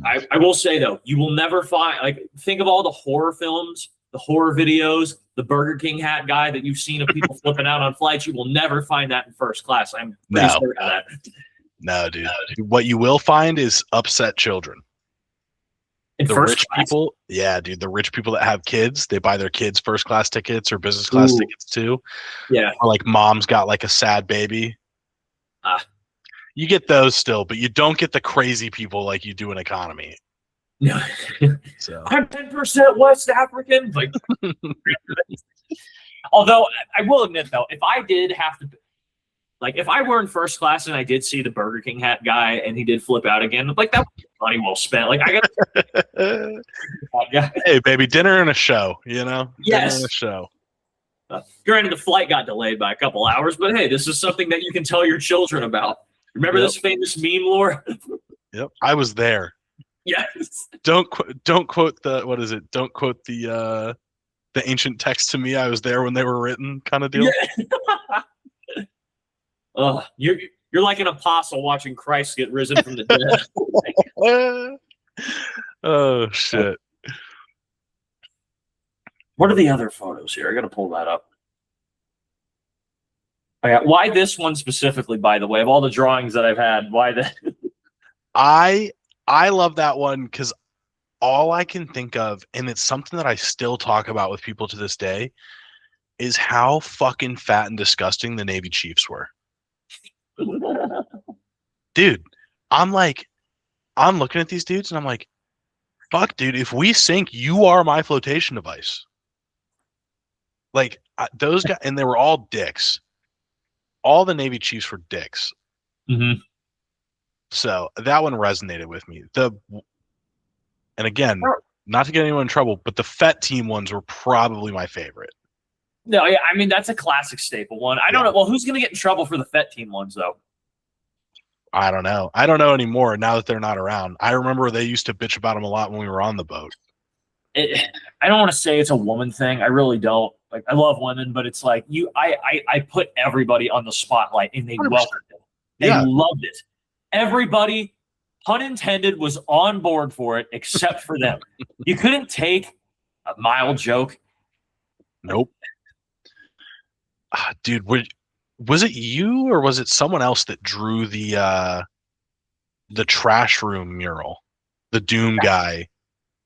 Speaker 5: I will say though, you will never find, like, think of all the horror films, the horror videos, the Burger King hat guy that you've seen of people flipping out on flights. You will never find that in first class. I'm pretty certain of that.
Speaker 6: No, dude. What you will find is upset children. The rich people, yeah, dude. The rich people that have kids, they buy their kids first class tickets or business class tickets too.
Speaker 5: Yeah.
Speaker 6: Or like mom's got like a sad baby. You get those still, but you don't get the crazy people like you do in economy.
Speaker 5: No.
Speaker 6: So
Speaker 5: I'm 10% West African. Like, although I will admit though, if I did have to, like, if I were in first class and I did see the Burger King hat guy and he did flip out again, like, that was money well spent. Like, I got
Speaker 6: hey, baby, dinner and a show, you know?
Speaker 5: Yes.
Speaker 6: Dinner and a show.
Speaker 5: Granted, the flight got delayed by a couple hours, but hey, this is something that you can tell your children about. Remember this famous meme, Laura?
Speaker 6: Yep, I was there.
Speaker 5: Yes.
Speaker 6: Don't quote the, what is it? Don't quote the ancient text to me. I was there when they were written, kind of deal.
Speaker 5: Yeah. You're like an apostle watching Christ get risen from the dead.
Speaker 6: Oh shit!
Speaker 5: What are the other photos here? I got to pull that up. Why this one specifically? By the way, of all the drawings that I've had, why that?
Speaker 6: I love that one because all I can think of, and it's something that I still talk about with people to this day, is how fucking fat and disgusting the Navy Chiefs were. Dude, I'm looking at these dudes and I'm like, fuck, dude, if we sink, you are my flotation device. Like, those guys, and they were all dicks. All the Navy Chiefs were dicks.
Speaker 5: Mm-hmm.
Speaker 6: So that one resonated with me. And again, not to get anyone in trouble, but the FET team ones were probably my favorite.
Speaker 5: No, yeah, I mean, that's a classic staple one. I don't know. Well, who's going to get in trouble for the FET team ones, though?
Speaker 6: I don't know. I don't know anymore now that they're not around. I remember they used to bitch about them a lot when we were on the boat.
Speaker 5: I don't want to say it's a woman thing. I really don't. Like, I love women, but it's like I put everybody on the spotlight and they 100%. Welcomed it. They loved it. Everybody, pun intended, was on board for it except for them. You couldn't take a mild joke.
Speaker 6: Nope. Dude, was it you or was it someone else that drew the trash room mural? The Doom guy.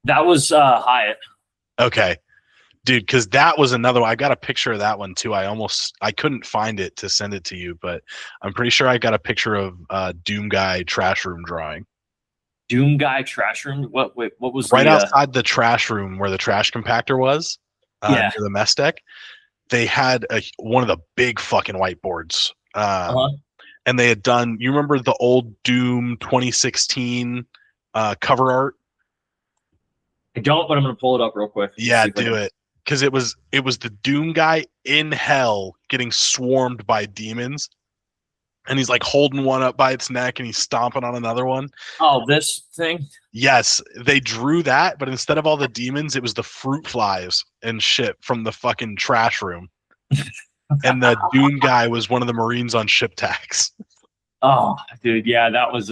Speaker 5: That was Hyatt.
Speaker 6: Okay. Dude, because that was another one. I got a picture of that one too. I couldn't find it to send it to you, but I'm pretty sure I got a picture of Doom guy trash room drawing.
Speaker 5: Doom guy trash room? What was
Speaker 6: right outside the trash room where the trash compactor was? Near the mess deck. They had one of the big fucking whiteboards. And they had done, you remember the old Doom 2016 cover art?
Speaker 5: I don't, but I'm going to pull it up real quick.
Speaker 6: Yeah, do it. Because it was the Doom guy in hell getting swarmed by demons. And he's like holding one up by its neck and he's stomping on another one.
Speaker 5: Oh, this thing?
Speaker 6: Yes, they drew that, but instead of all the demons, it was the fruit flies and shit from the fucking trash room. And the Doom guy was one of the Marines on ship tax.
Speaker 5: Oh, dude, yeah, that was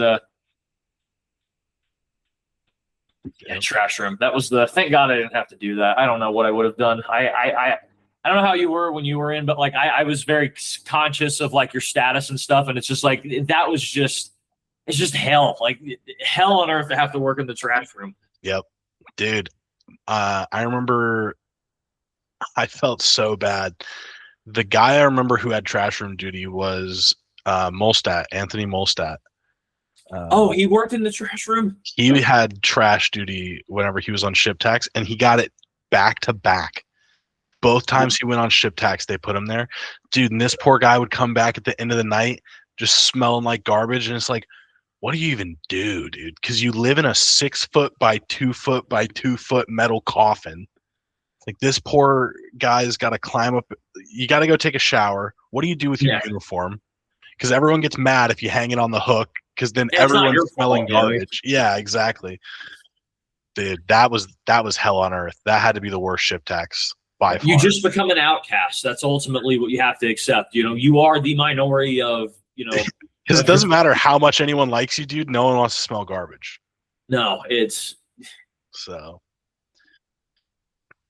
Speaker 5: trash room. That was thank God I didn't have to do that. I don't know what I would have done. I don't know how you were when you were in, but like I was very conscious of like your status and stuff, and it's just like that was just it's just hell, like hell on earth to have to work in the trash room.
Speaker 6: Yep, dude. I remember I felt so bad. The guy I remember who had trash room duty was Molstat, Anthony Molstat.
Speaker 5: He worked in the trash room?
Speaker 6: He had trash duty whenever he was on ship tax, and he got it back to back. Both times he went on ship tax, they put him there. Dude, and this poor guy would come back at the end of the night just smelling like garbage, and it's like, what do you even do, dude? Because you live in a 6 foot by 2 foot by 2 foot metal coffin. Like this poor guy's got to climb up. You got to go take a shower. What do you do with your
Speaker 5: Yeah.
Speaker 6: uniform? Because everyone gets mad if you hang it on the hook. Because then
Speaker 5: Yeah, it's not
Speaker 6: everyone's
Speaker 5: your
Speaker 6: smelling
Speaker 5: fault,
Speaker 6: garbage. Yeah, exactly. Dude, that was hell on earth. That had to be the worst ship tax by far.
Speaker 5: You just become an outcast. That's ultimately what you have to accept. You are the minority of,
Speaker 6: Because it doesn't matter how much anyone likes you, dude. No one wants to smell garbage.
Speaker 5: No, it's
Speaker 6: So,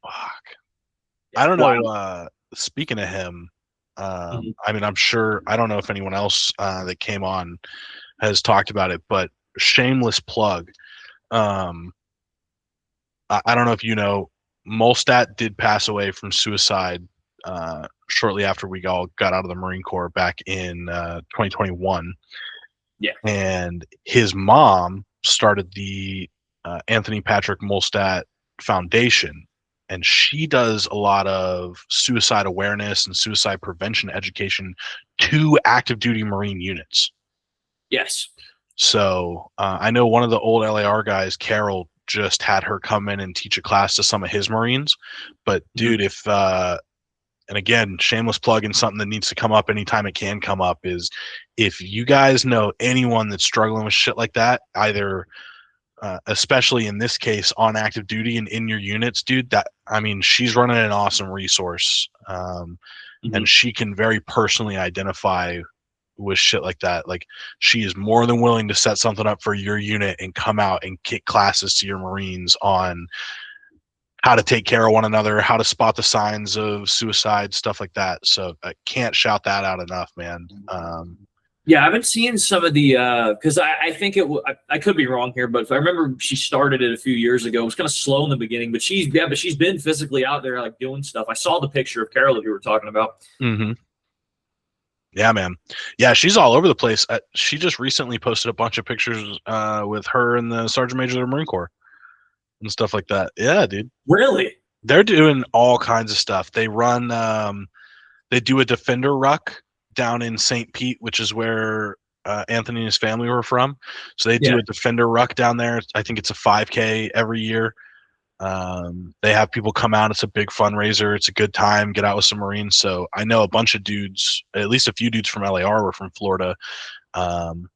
Speaker 6: fuck. I don't know. Speaking of him, I mean, I'm sure. I don't know if anyone else that came on has talked about it, but shameless plug. I don't know if you know, Molstat did pass away from suicide shortly after we all got out of the Marine Corps back in 2021.
Speaker 5: Yeah.
Speaker 6: And his mom started the Anthony Patrick Molstat Foundation, and she does a lot of suicide awareness and suicide prevention education to active duty Marine units.
Speaker 5: yes.
Speaker 6: So I know one of the old LAR guys, Carol, just had her come in and teach a class to some of his Marines. But dude, if and again, shameless plug in something that needs to come up anytime it can come up is if you guys know anyone that's struggling with shit like that, either especially in this case on active duty and in your units, dude, that I mean, she's running an awesome resource. And she can very personally identify with shit like that. Like she is more than willing to set something up for your unit and come out and kick classes to your Marines on how to take care of one another, how to spot the signs of suicide, stuff like that. So I can't shout that out enough, man.
Speaker 5: Yeah, I've been seeing some of the because I think I could be wrong here, but if I remember, she started it a few years ago. It was kind of slow in the beginning, but she's been physically out there like doing stuff. I saw the picture of Carol that you were talking about.
Speaker 6: Mm-hmm. Yeah, man. Yeah, she's all over the place. She just recently posted a bunch of pictures with her and the Sergeant Major of the Marine Corps and stuff like that. Yeah, dude.
Speaker 5: Really?
Speaker 6: They're doing all kinds of stuff. They run, they do a Defender Ruck down in St. Pete, which is where Anthony and his family were from. So they do a Defender Ruck down there. I think it's a 5K every year. They have people come out. It's a big fundraiser. It's a good time. Get out with some Marines. So I know a bunch of dudes, at least a few dudes from LAR were from Florida. I'm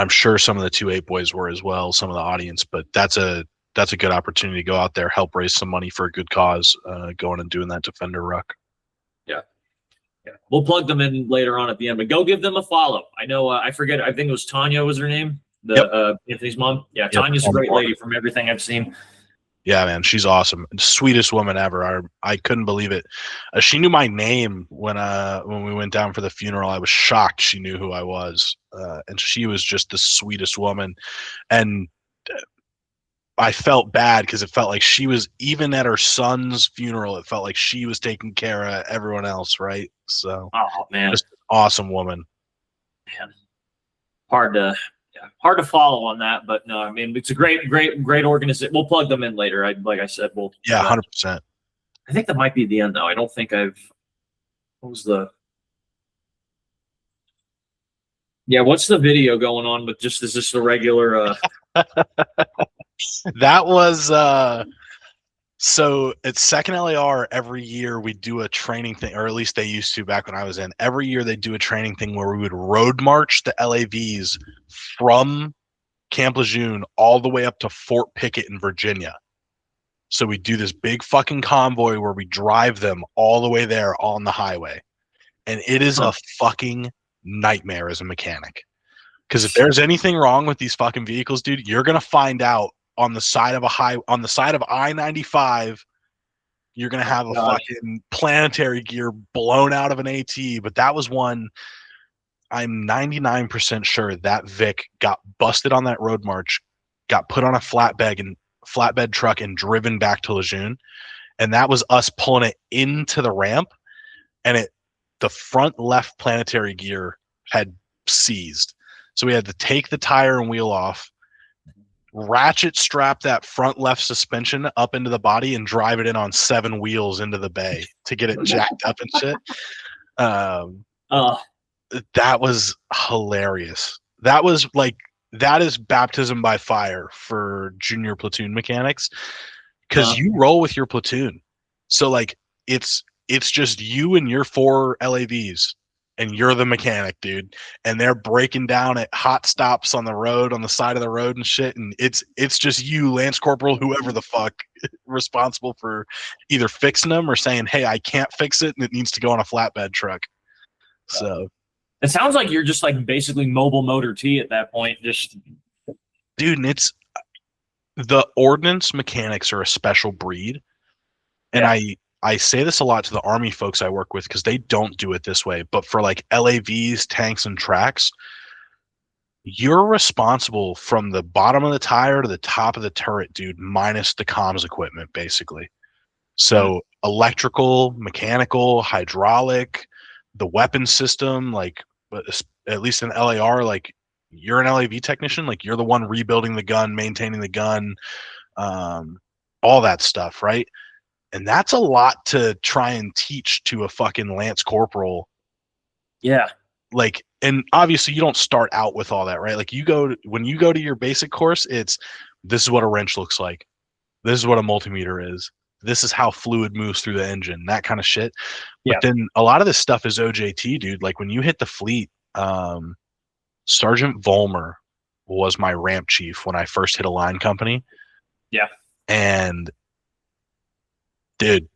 Speaker 6: sure some of the 2-8 boys were as well, some of the audience, but that's a good opportunity to go out there, help raise some money for a good cause, going and doing that Defender Ruck.
Speaker 5: Yeah. We'll plug them in later on at the end, but go give them a follow. I know, I forget, I think it was Tanya was her name, Anthony's mom. Yeah,
Speaker 6: Yep.
Speaker 5: Tanya's a great lady from everything I've seen.
Speaker 6: Yeah, man, she's awesome. Sweetest woman ever. I couldn't believe it. She knew my name when we went down for the funeral. I was shocked she knew who I was, and she was just the sweetest woman. And I felt bad because it felt like she was, even at her son's funeral, it felt like she was taking care of everyone else, right? So,
Speaker 5: oh man,
Speaker 6: just an awesome woman.
Speaker 5: Man, hard to follow on that, but no, I mean, it's a great organization. We'll plug them in later. Like I said,
Speaker 6: 100%.
Speaker 5: I think that might be the end though. I don't think what was what's the video going on with is this the regular
Speaker 6: That was so at Second LAR every year we do a training thing, or at least they used to back when I was in. Every year they do a training thing where we would road march the LAVs from Camp Lejeune all the way up to Fort Pickett in Virginia. So we do this big fucking convoy where we drive them all the way there on the highway. And it is a fucking nightmare as a mechanic. Because if there's anything wrong with these fucking vehicles, dude, you're gonna find out on the side of I-95. You're gonna have a fucking planetary gear blown out of an AT. But that was one. I'm 99% sure that Vic got busted on that road march, got put on a flatbed truck and driven back to Lejeune, and that was us pulling it into the ramp, and the front left planetary gear had seized. So we had to take the tire and wheel off, ratchet strap that front left suspension up into the body, and drive it in on 7 wheels into the bay to get it jacked up and shit. That was hilarious. That is baptism by fire for junior platoon mechanics, because you roll with your platoon. So like it's just you and your 4 LAVs, and you're the mechanic, dude. And they're breaking down at hot stops on the road, on the side of the road and shit. And it's just you, Lance Corporal, whoever the fuck, responsible for either fixing them or saying, hey, I can't fix it and it needs to go on a flatbed truck. So
Speaker 5: it sounds like you're just like basically mobile motor T at that point. Just
Speaker 6: dude, and it's the ordnance mechanics are a special breed. And I say this a lot to the Army folks I work with because they don't do it this way. But for like LAVs, tanks, and tracks, you're responsible from the bottom of the tire to the top of the turret, dude, minus the comms equipment, basically. So electrical, mechanical, hydraulic, the weapon system, like at least in LAR, like you're an LAV technician, like you're the one rebuilding the gun, maintaining the gun, all that stuff, right? And that's a lot to try and teach to a fucking Lance Corporal.
Speaker 5: yeah.
Speaker 6: Like, and obviously you don't start out with all that, right? Like when you go to your basic course, this is what a wrench looks like. This is what a multimeter is. This is how fluid moves through the engine, that kind of shit.
Speaker 5: Yeah.
Speaker 6: But then a lot of this stuff is OJT, dude. Like when you hit the fleet, Sergeant Vollmer was my ramp chief when I first hit a line company.
Speaker 5: Yeah.
Speaker 6: And dude,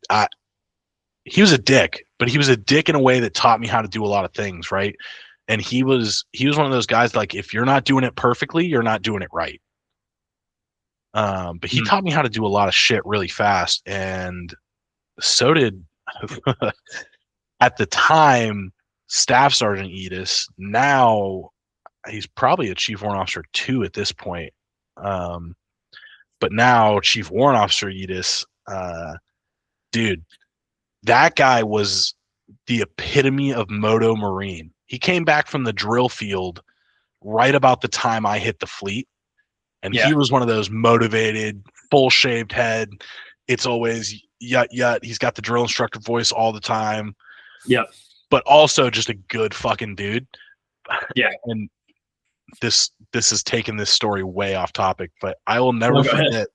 Speaker 6: he was a dick, but he was a dick in a way that taught me how to do a lot of things, right? And he was one of those guys, like, if you're not doing it perfectly, you're not doing it right. But he taught me how to do a lot of shit really fast, and so did at the time Staff Sergeant Edis. Now he's probably a Chief Warrant Officer 2 at this point. But now Chief Warrant Officer Edis, dude, that guy was the epitome of Moto Marine. He came back from the drill field right about the time I hit the fleet. And he was one of those motivated, full shaved head. It's always yut yut. He's got the drill instructor voice all the time.
Speaker 5: Yep.
Speaker 6: But also just a good fucking dude.
Speaker 5: Yeah.
Speaker 6: And this is taking this story way off topic, but I will never forget.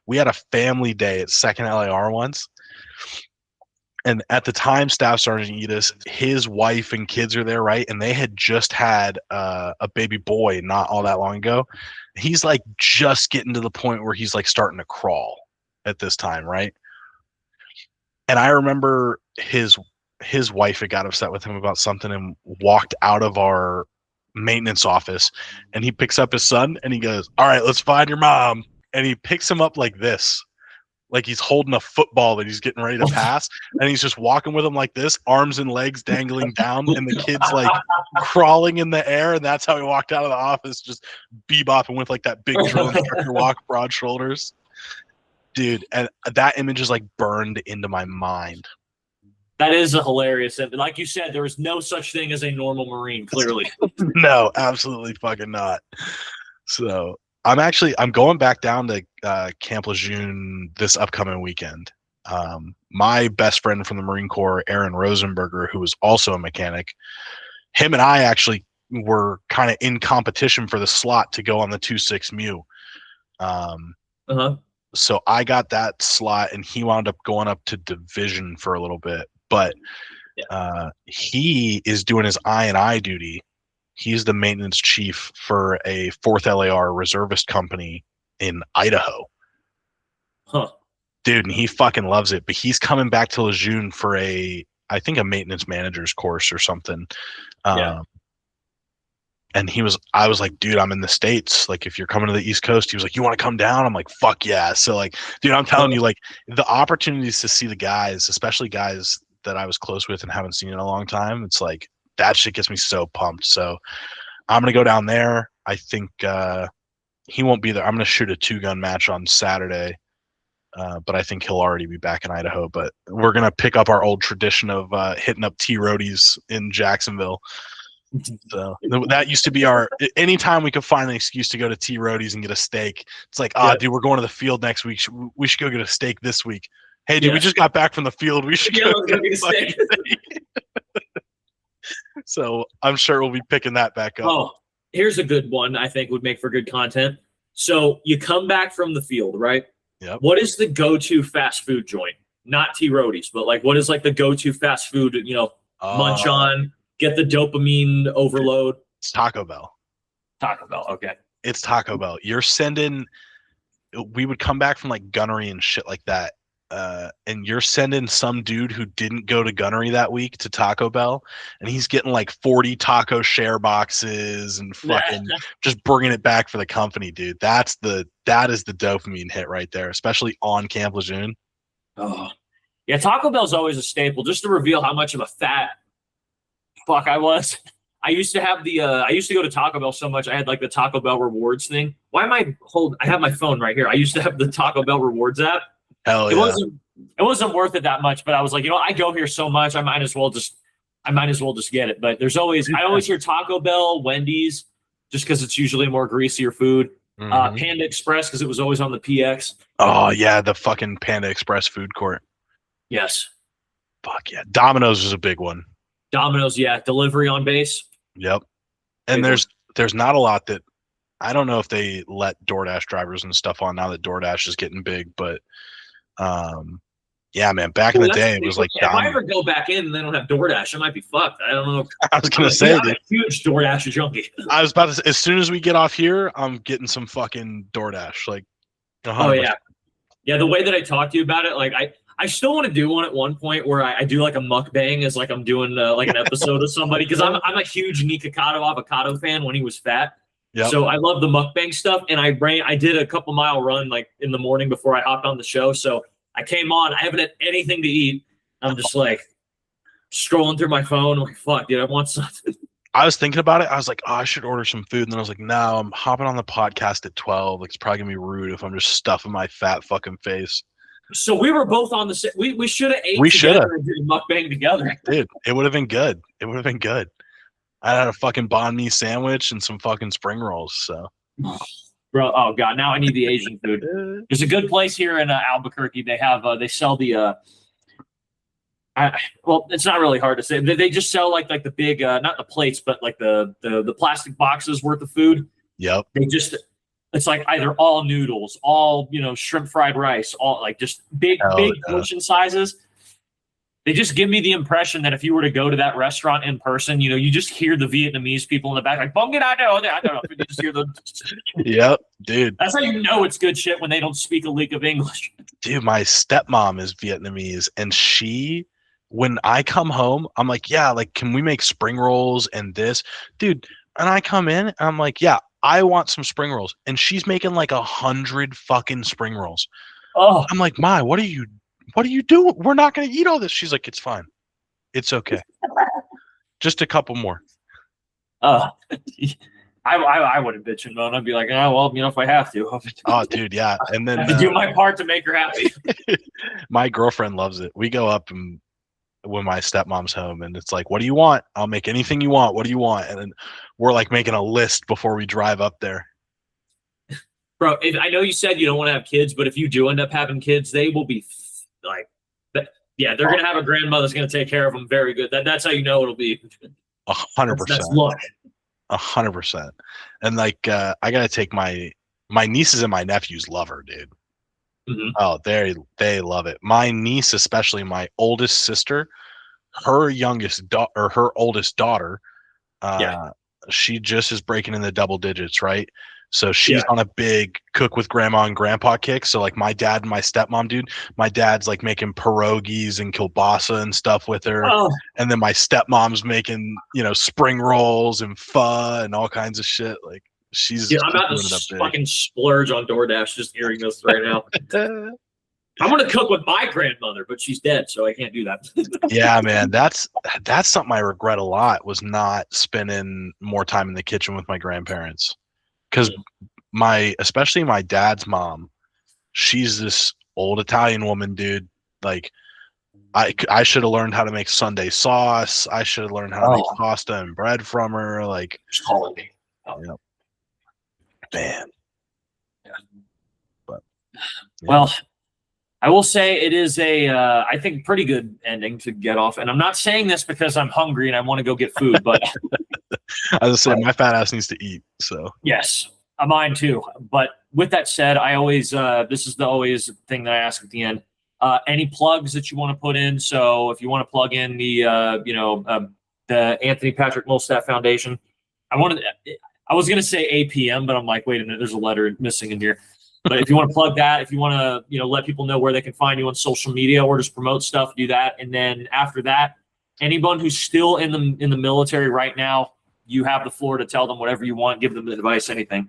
Speaker 6: We had a family day at 2nd LAR once. And at the time, Staff Sergeant Edis, his wife and kids are there, right? And they had just had a baby boy not all that long ago. He's like just getting to the point where he's like starting to crawl at this time, right? And I remember his wife had got upset with him about something and walked out of our maintenance office. And he picks up his son and he goes, "All right, let's find your mom." And he picks him up like this. Like he's holding a football that he's getting ready to pass, and he's just walking with him like this, arms and legs dangling down, and the kid's like crawling in the air, and that's how he walked out of the office, just bebopping with like that big drill instructor walk, broad shoulders. Dude, and that image is like burned into my mind.
Speaker 5: That is a hilarious image. Like you said, there is no such thing as a normal Marine, clearly.
Speaker 6: No, absolutely fucking not. So I'm going back down to Camp Lejeune this upcoming weekend. My best friend from the Marine Corps, Aaron Rosenberger, who was also a mechanic, him and I actually were kind of in competition for the slot to go on the 2.6 Mu. So I got that slot, and he wound up going up to division for a little bit. But he is doing his I&I duty. He's the maintenance chief for a 4th LAR reservist company in Idaho.
Speaker 5: Huh.
Speaker 6: Dude, and he fucking loves it. But he's coming back to Lejeune for I think a maintenance manager's course or something. And I was like, dude, I'm in the States. Like, if you're coming to the East Coast, he was like, you want to come down? I'm like, fuck yeah. So like, dude, I'm telling you, like, the opportunities to see the guys, especially guys that I was close with and haven't seen in a long time, it's like, that shit gets me so pumped. So I'm going to go down there. I think he won't be there. I'm going to shoot a 2-gun match on Saturday, but I think he'll already be back in Idaho. But we're going to pick up our old tradition of hitting up T-Roadies in Jacksonville. So that used to be anytime we could find an excuse to go to T-Roadies and get a steak, it's like, dude, we're going to the field next week. We should go get a steak this week. Hey, dude, we just got back from the field. We should go get a steak. So I'm sure we'll be picking that back up.
Speaker 5: Oh, here's a good one I think would make for good content. So you come back from the field, right?
Speaker 6: Yep.
Speaker 5: What is the go-to fast food joint not T Roadies, but like what is like the go-to fast food, munch on, get the dopamine overload?
Speaker 6: It's Taco Bell.
Speaker 5: Taco Bell, okay.
Speaker 6: It's Taco Bell. We would come back from like gunnery and shit like that. And you're sending some dude who didn't go to gunnery that week to Taco Bell, and he's getting like 40 taco share boxes and fucking just bringing it back for the company, dude. That is the dopamine hit right there, especially on Camp Lejeune.
Speaker 5: Oh, yeah. Taco Bell's always a staple. Just to reveal how much of a fat fuck I was. I used to have I used to go to Taco Bell so much. I had like the Taco Bell rewards thing. Why am I I have my phone right here. I used to have the Taco Bell rewards app.
Speaker 6: Hell yeah.
Speaker 5: It wasn't worth it that much, but I was like, I go here so much, I might as well just get it. But I always hear Taco Bell, Wendy's, just because it's usually more greasier food. Panda Express, because it was always on the PX.
Speaker 6: Oh yeah, the fucking Panda Express food court.
Speaker 5: Yes.
Speaker 6: Fuck yeah. Domino's is a big one.
Speaker 5: Domino's, yeah. Delivery on base.
Speaker 6: Yep. And there's not a lot that I don't know if they let DoorDash drivers and stuff on now that DoorDash is getting big, but yeah, man. Back in the day, it was like
Speaker 5: if I ever go back in and they don't have DoorDash, I might be fucked. I don't know.
Speaker 6: I was gonna say,
Speaker 5: I'm a huge DoorDash junkie.
Speaker 6: I was about to say, as soon as we get off here, I'm getting some fucking DoorDash. Like, 100%.
Speaker 5: Oh yeah, yeah. The way that I talked to you about it, like I still want to do one at one point where I do like a mukbang as like I'm doing like an episode of somebody, because I'm a huge Nikocado avocado fan when he was fat. Yep. So I love the mukbang stuff, and I did a couple mile run like in the morning before I hopped on the show. So I came on. I haven't had anything to eat. I'm just like scrolling through my phone. I'm like, fuck, dude, I want something.
Speaker 6: I was thinking about it. I was like, oh, I should order some food. And then I was like, no, I'm hopping on the podcast at 12. Like, it's probably gonna be rude if I'm just stuffing my fat fucking face.
Speaker 5: So we were both on the same. We should have ate.
Speaker 6: We should have
Speaker 5: mukbang together.
Speaker 6: Dude, it would have been good. It would have been good. I had a fucking banh mi sandwich and some fucking spring rolls. So,
Speaker 5: bro, oh god, now I need the Asian food. There's a good place here in Albuquerque. They have they sell the. Well, it's not really hard to say. They just sell like the big, not the plates, but like the plastic boxes worth of food.
Speaker 6: Yep.
Speaker 5: It's like either all noodles, all shrimp fried rice, all like just big portion sizes. They just give me the impression that if you were to go to that restaurant in person, you just hear the Vietnamese people in the back like "Bong I don't know." You just hear the.
Speaker 6: Yep, dude.
Speaker 5: That's how you know it's good shit when they don't speak a lick of English.
Speaker 6: Dude, my stepmom is Vietnamese, and when I come home, I'm like, yeah, like, can we make spring rolls and this, dude? And I come in, and I'm like, yeah, I want some spring rolls, and she's making like 100 fucking spring rolls.
Speaker 5: Oh, I'm
Speaker 6: like, Ma, what are you doing? We're not going to eat all this. She's like, it's fine. It's okay. Just a couple more.
Speaker 5: I wouldn't bitch and moan. I'd be like, oh, well, if I have to.
Speaker 6: Oh, dude, yeah. And then
Speaker 5: I have to do my part to make her happy.
Speaker 6: My girlfriend loves it. We go up and when my stepmom's home, and it's like, what do you want? I'll make anything you want. What do you want? And then we're like making a list before we drive up there.
Speaker 5: Bro, I know you said you don't want to have kids, but if you do end up having kids, they will be like, yeah, they're going to have a grandmother that's going to take care of them very good. That's how you know it'll be.
Speaker 6: 100%.
Speaker 5: That's luck.
Speaker 6: 100%. And like, I got to take my nieces and my nephews love her, dude. Mm-hmm. Oh, they love it. My niece, especially my oldest sister, her oldest daughter, she just is breaking in the double digits, right? So she's on a big cook with grandma and grandpa kick. So like my dad and my stepmom, dude, my dad's like making pierogies and kielbasa and stuff with her. Oh. And then my stepmom's making, spring rolls and pho and all kinds of shit. Like she's
Speaker 5: I'm about to fucking splurge on DoorDash just hearing this right now. I'm going to cook with my grandmother, but she's dead, so I can't do that.
Speaker 6: Yeah, man, that's something I regret a lot, was not spending more time in the kitchen with my grandparents. Because especially my dad's mom, she's this old Italian woman, dude. Like, I should have learned how to make Sunday sauce. I should have learned how to make pasta and bread from her. Like,
Speaker 5: just calling me.
Speaker 6: Man.
Speaker 5: Yeah. But well, I will say it is I think pretty good ending to get off. And I'm not saying this because I'm hungry and I want to go get food, but
Speaker 6: as I said, my fat ass needs to eat. So
Speaker 5: yes, mine too. But with that said, I always this is the always thing that I ask at the end. Any plugs that you want to put in. So if you want to plug in the Anthony Patrick Molstadt Foundation, I was going to say APM, but I'm like, wait a minute, there's a letter missing in here. But if you want to plug that, if you want to, let people know where they can find you on social media or just promote stuff, do that. And then after that, anyone who's still in the military right now, you have the floor to tell them whatever you want, give them advice, anything.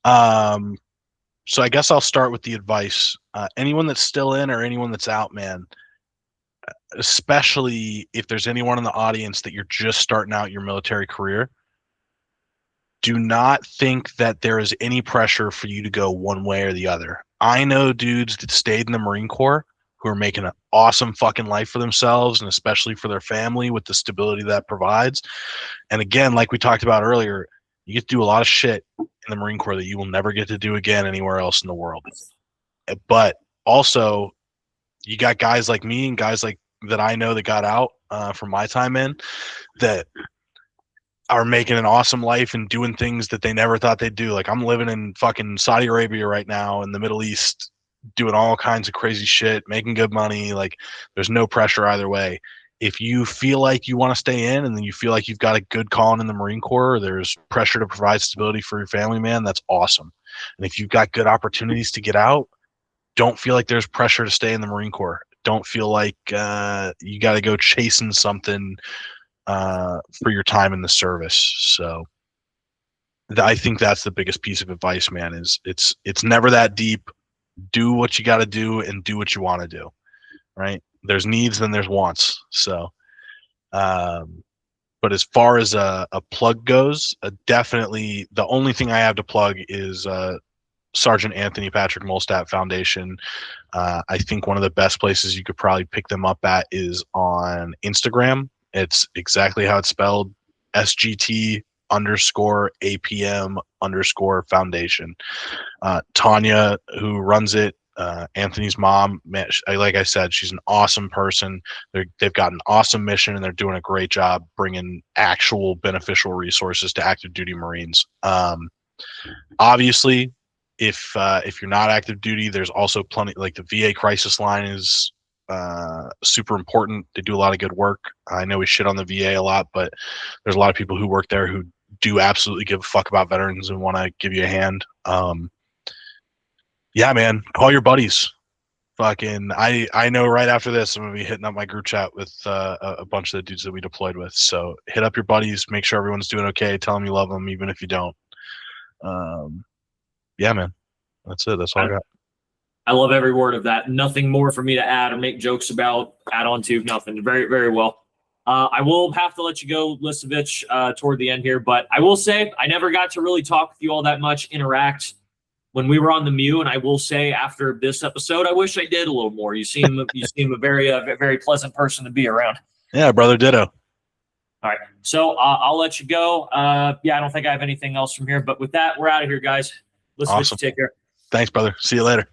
Speaker 6: So I guess I'll start with the advice. Anyone that's still in or anyone that's out, man, especially if there's anyone in the audience that you're just starting out your military career, do not think that there is any pressure for you to go one way or the other. I know dudes that stayed in the Marine Corps who are making an awesome fucking life for themselves and especially for their family with the stability that provides. And again, like we talked about earlier, you get to do a lot of shit in the Marine Corps that you will never get to do again anywhere else in the world. But also, you got guys like me and guys like that I know that got out from my time in that are making an awesome life and doing things that they never thought they'd do. Like I'm living in fucking Saudi Arabia right now in the Middle East, doing all kinds of crazy shit, making good money. Like there's no pressure either way. If you feel like you want to stay in and then you feel like you've got a good calling in the Marine Corps, there's pressure to provide stability for your family, man, that's awesome. And if you've got good opportunities to get out, don't feel like there's pressure to stay in the Marine Corps. Don't feel like you got to go chasing something for your time in the service. So I think that's the biggest piece of advice, man, is it's never that deep. Do what you got to do and do what you want to do, right? There's needs, then there's wants. So, but as far as a plug goes, definitely the only thing I have to plug is Sergeant Anthony Patrick Molstadt Foundation. I think one of the best places you could probably pick them up at is on Instagram. It's exactly how it's spelled, SGT_APM_foundation. Tanya, who runs it, Anthony's mom, man, like I said, she's an awesome person. They've got an awesome mission and they're doing a great job bringing actual beneficial resources to active duty Marines. Obviously, if you're not active duty, there's also plenty, like the VA crisis line is super important. They do a lot of good work. I know we shit on the VA a lot, but there's a lot of people who work there who do absolutely give a fuck about veterans and want to give you a hand. Yeah, man, call your buddies. Fucking, I know right after this, I'm going to be hitting up my group chat with a bunch of the dudes that we deployed with. So hit up your buddies, make sure everyone's doing okay. Tell them you love them, even if you don't. Yeah, man, that's it. That's all I got.
Speaker 5: I love every word of that. Nothing more for me to add or make jokes about, add on to, nothing. Very, very well. I will have to let you go, Lisovich, toward the end here, but I will say I never got to really talk with you all that much, interact when we were on the Mew, and I will say after this episode, I wish I did a little more. You seem a very pleasant person to be around.
Speaker 6: Yeah, brother, ditto.
Speaker 5: All right, so I'll let you go. Yeah, I don't think I have anything else from here, but with that, we're out of here, guys. Lisovich,
Speaker 6: Awesome.
Speaker 5: take care.
Speaker 6: Thanks, brother. See you later.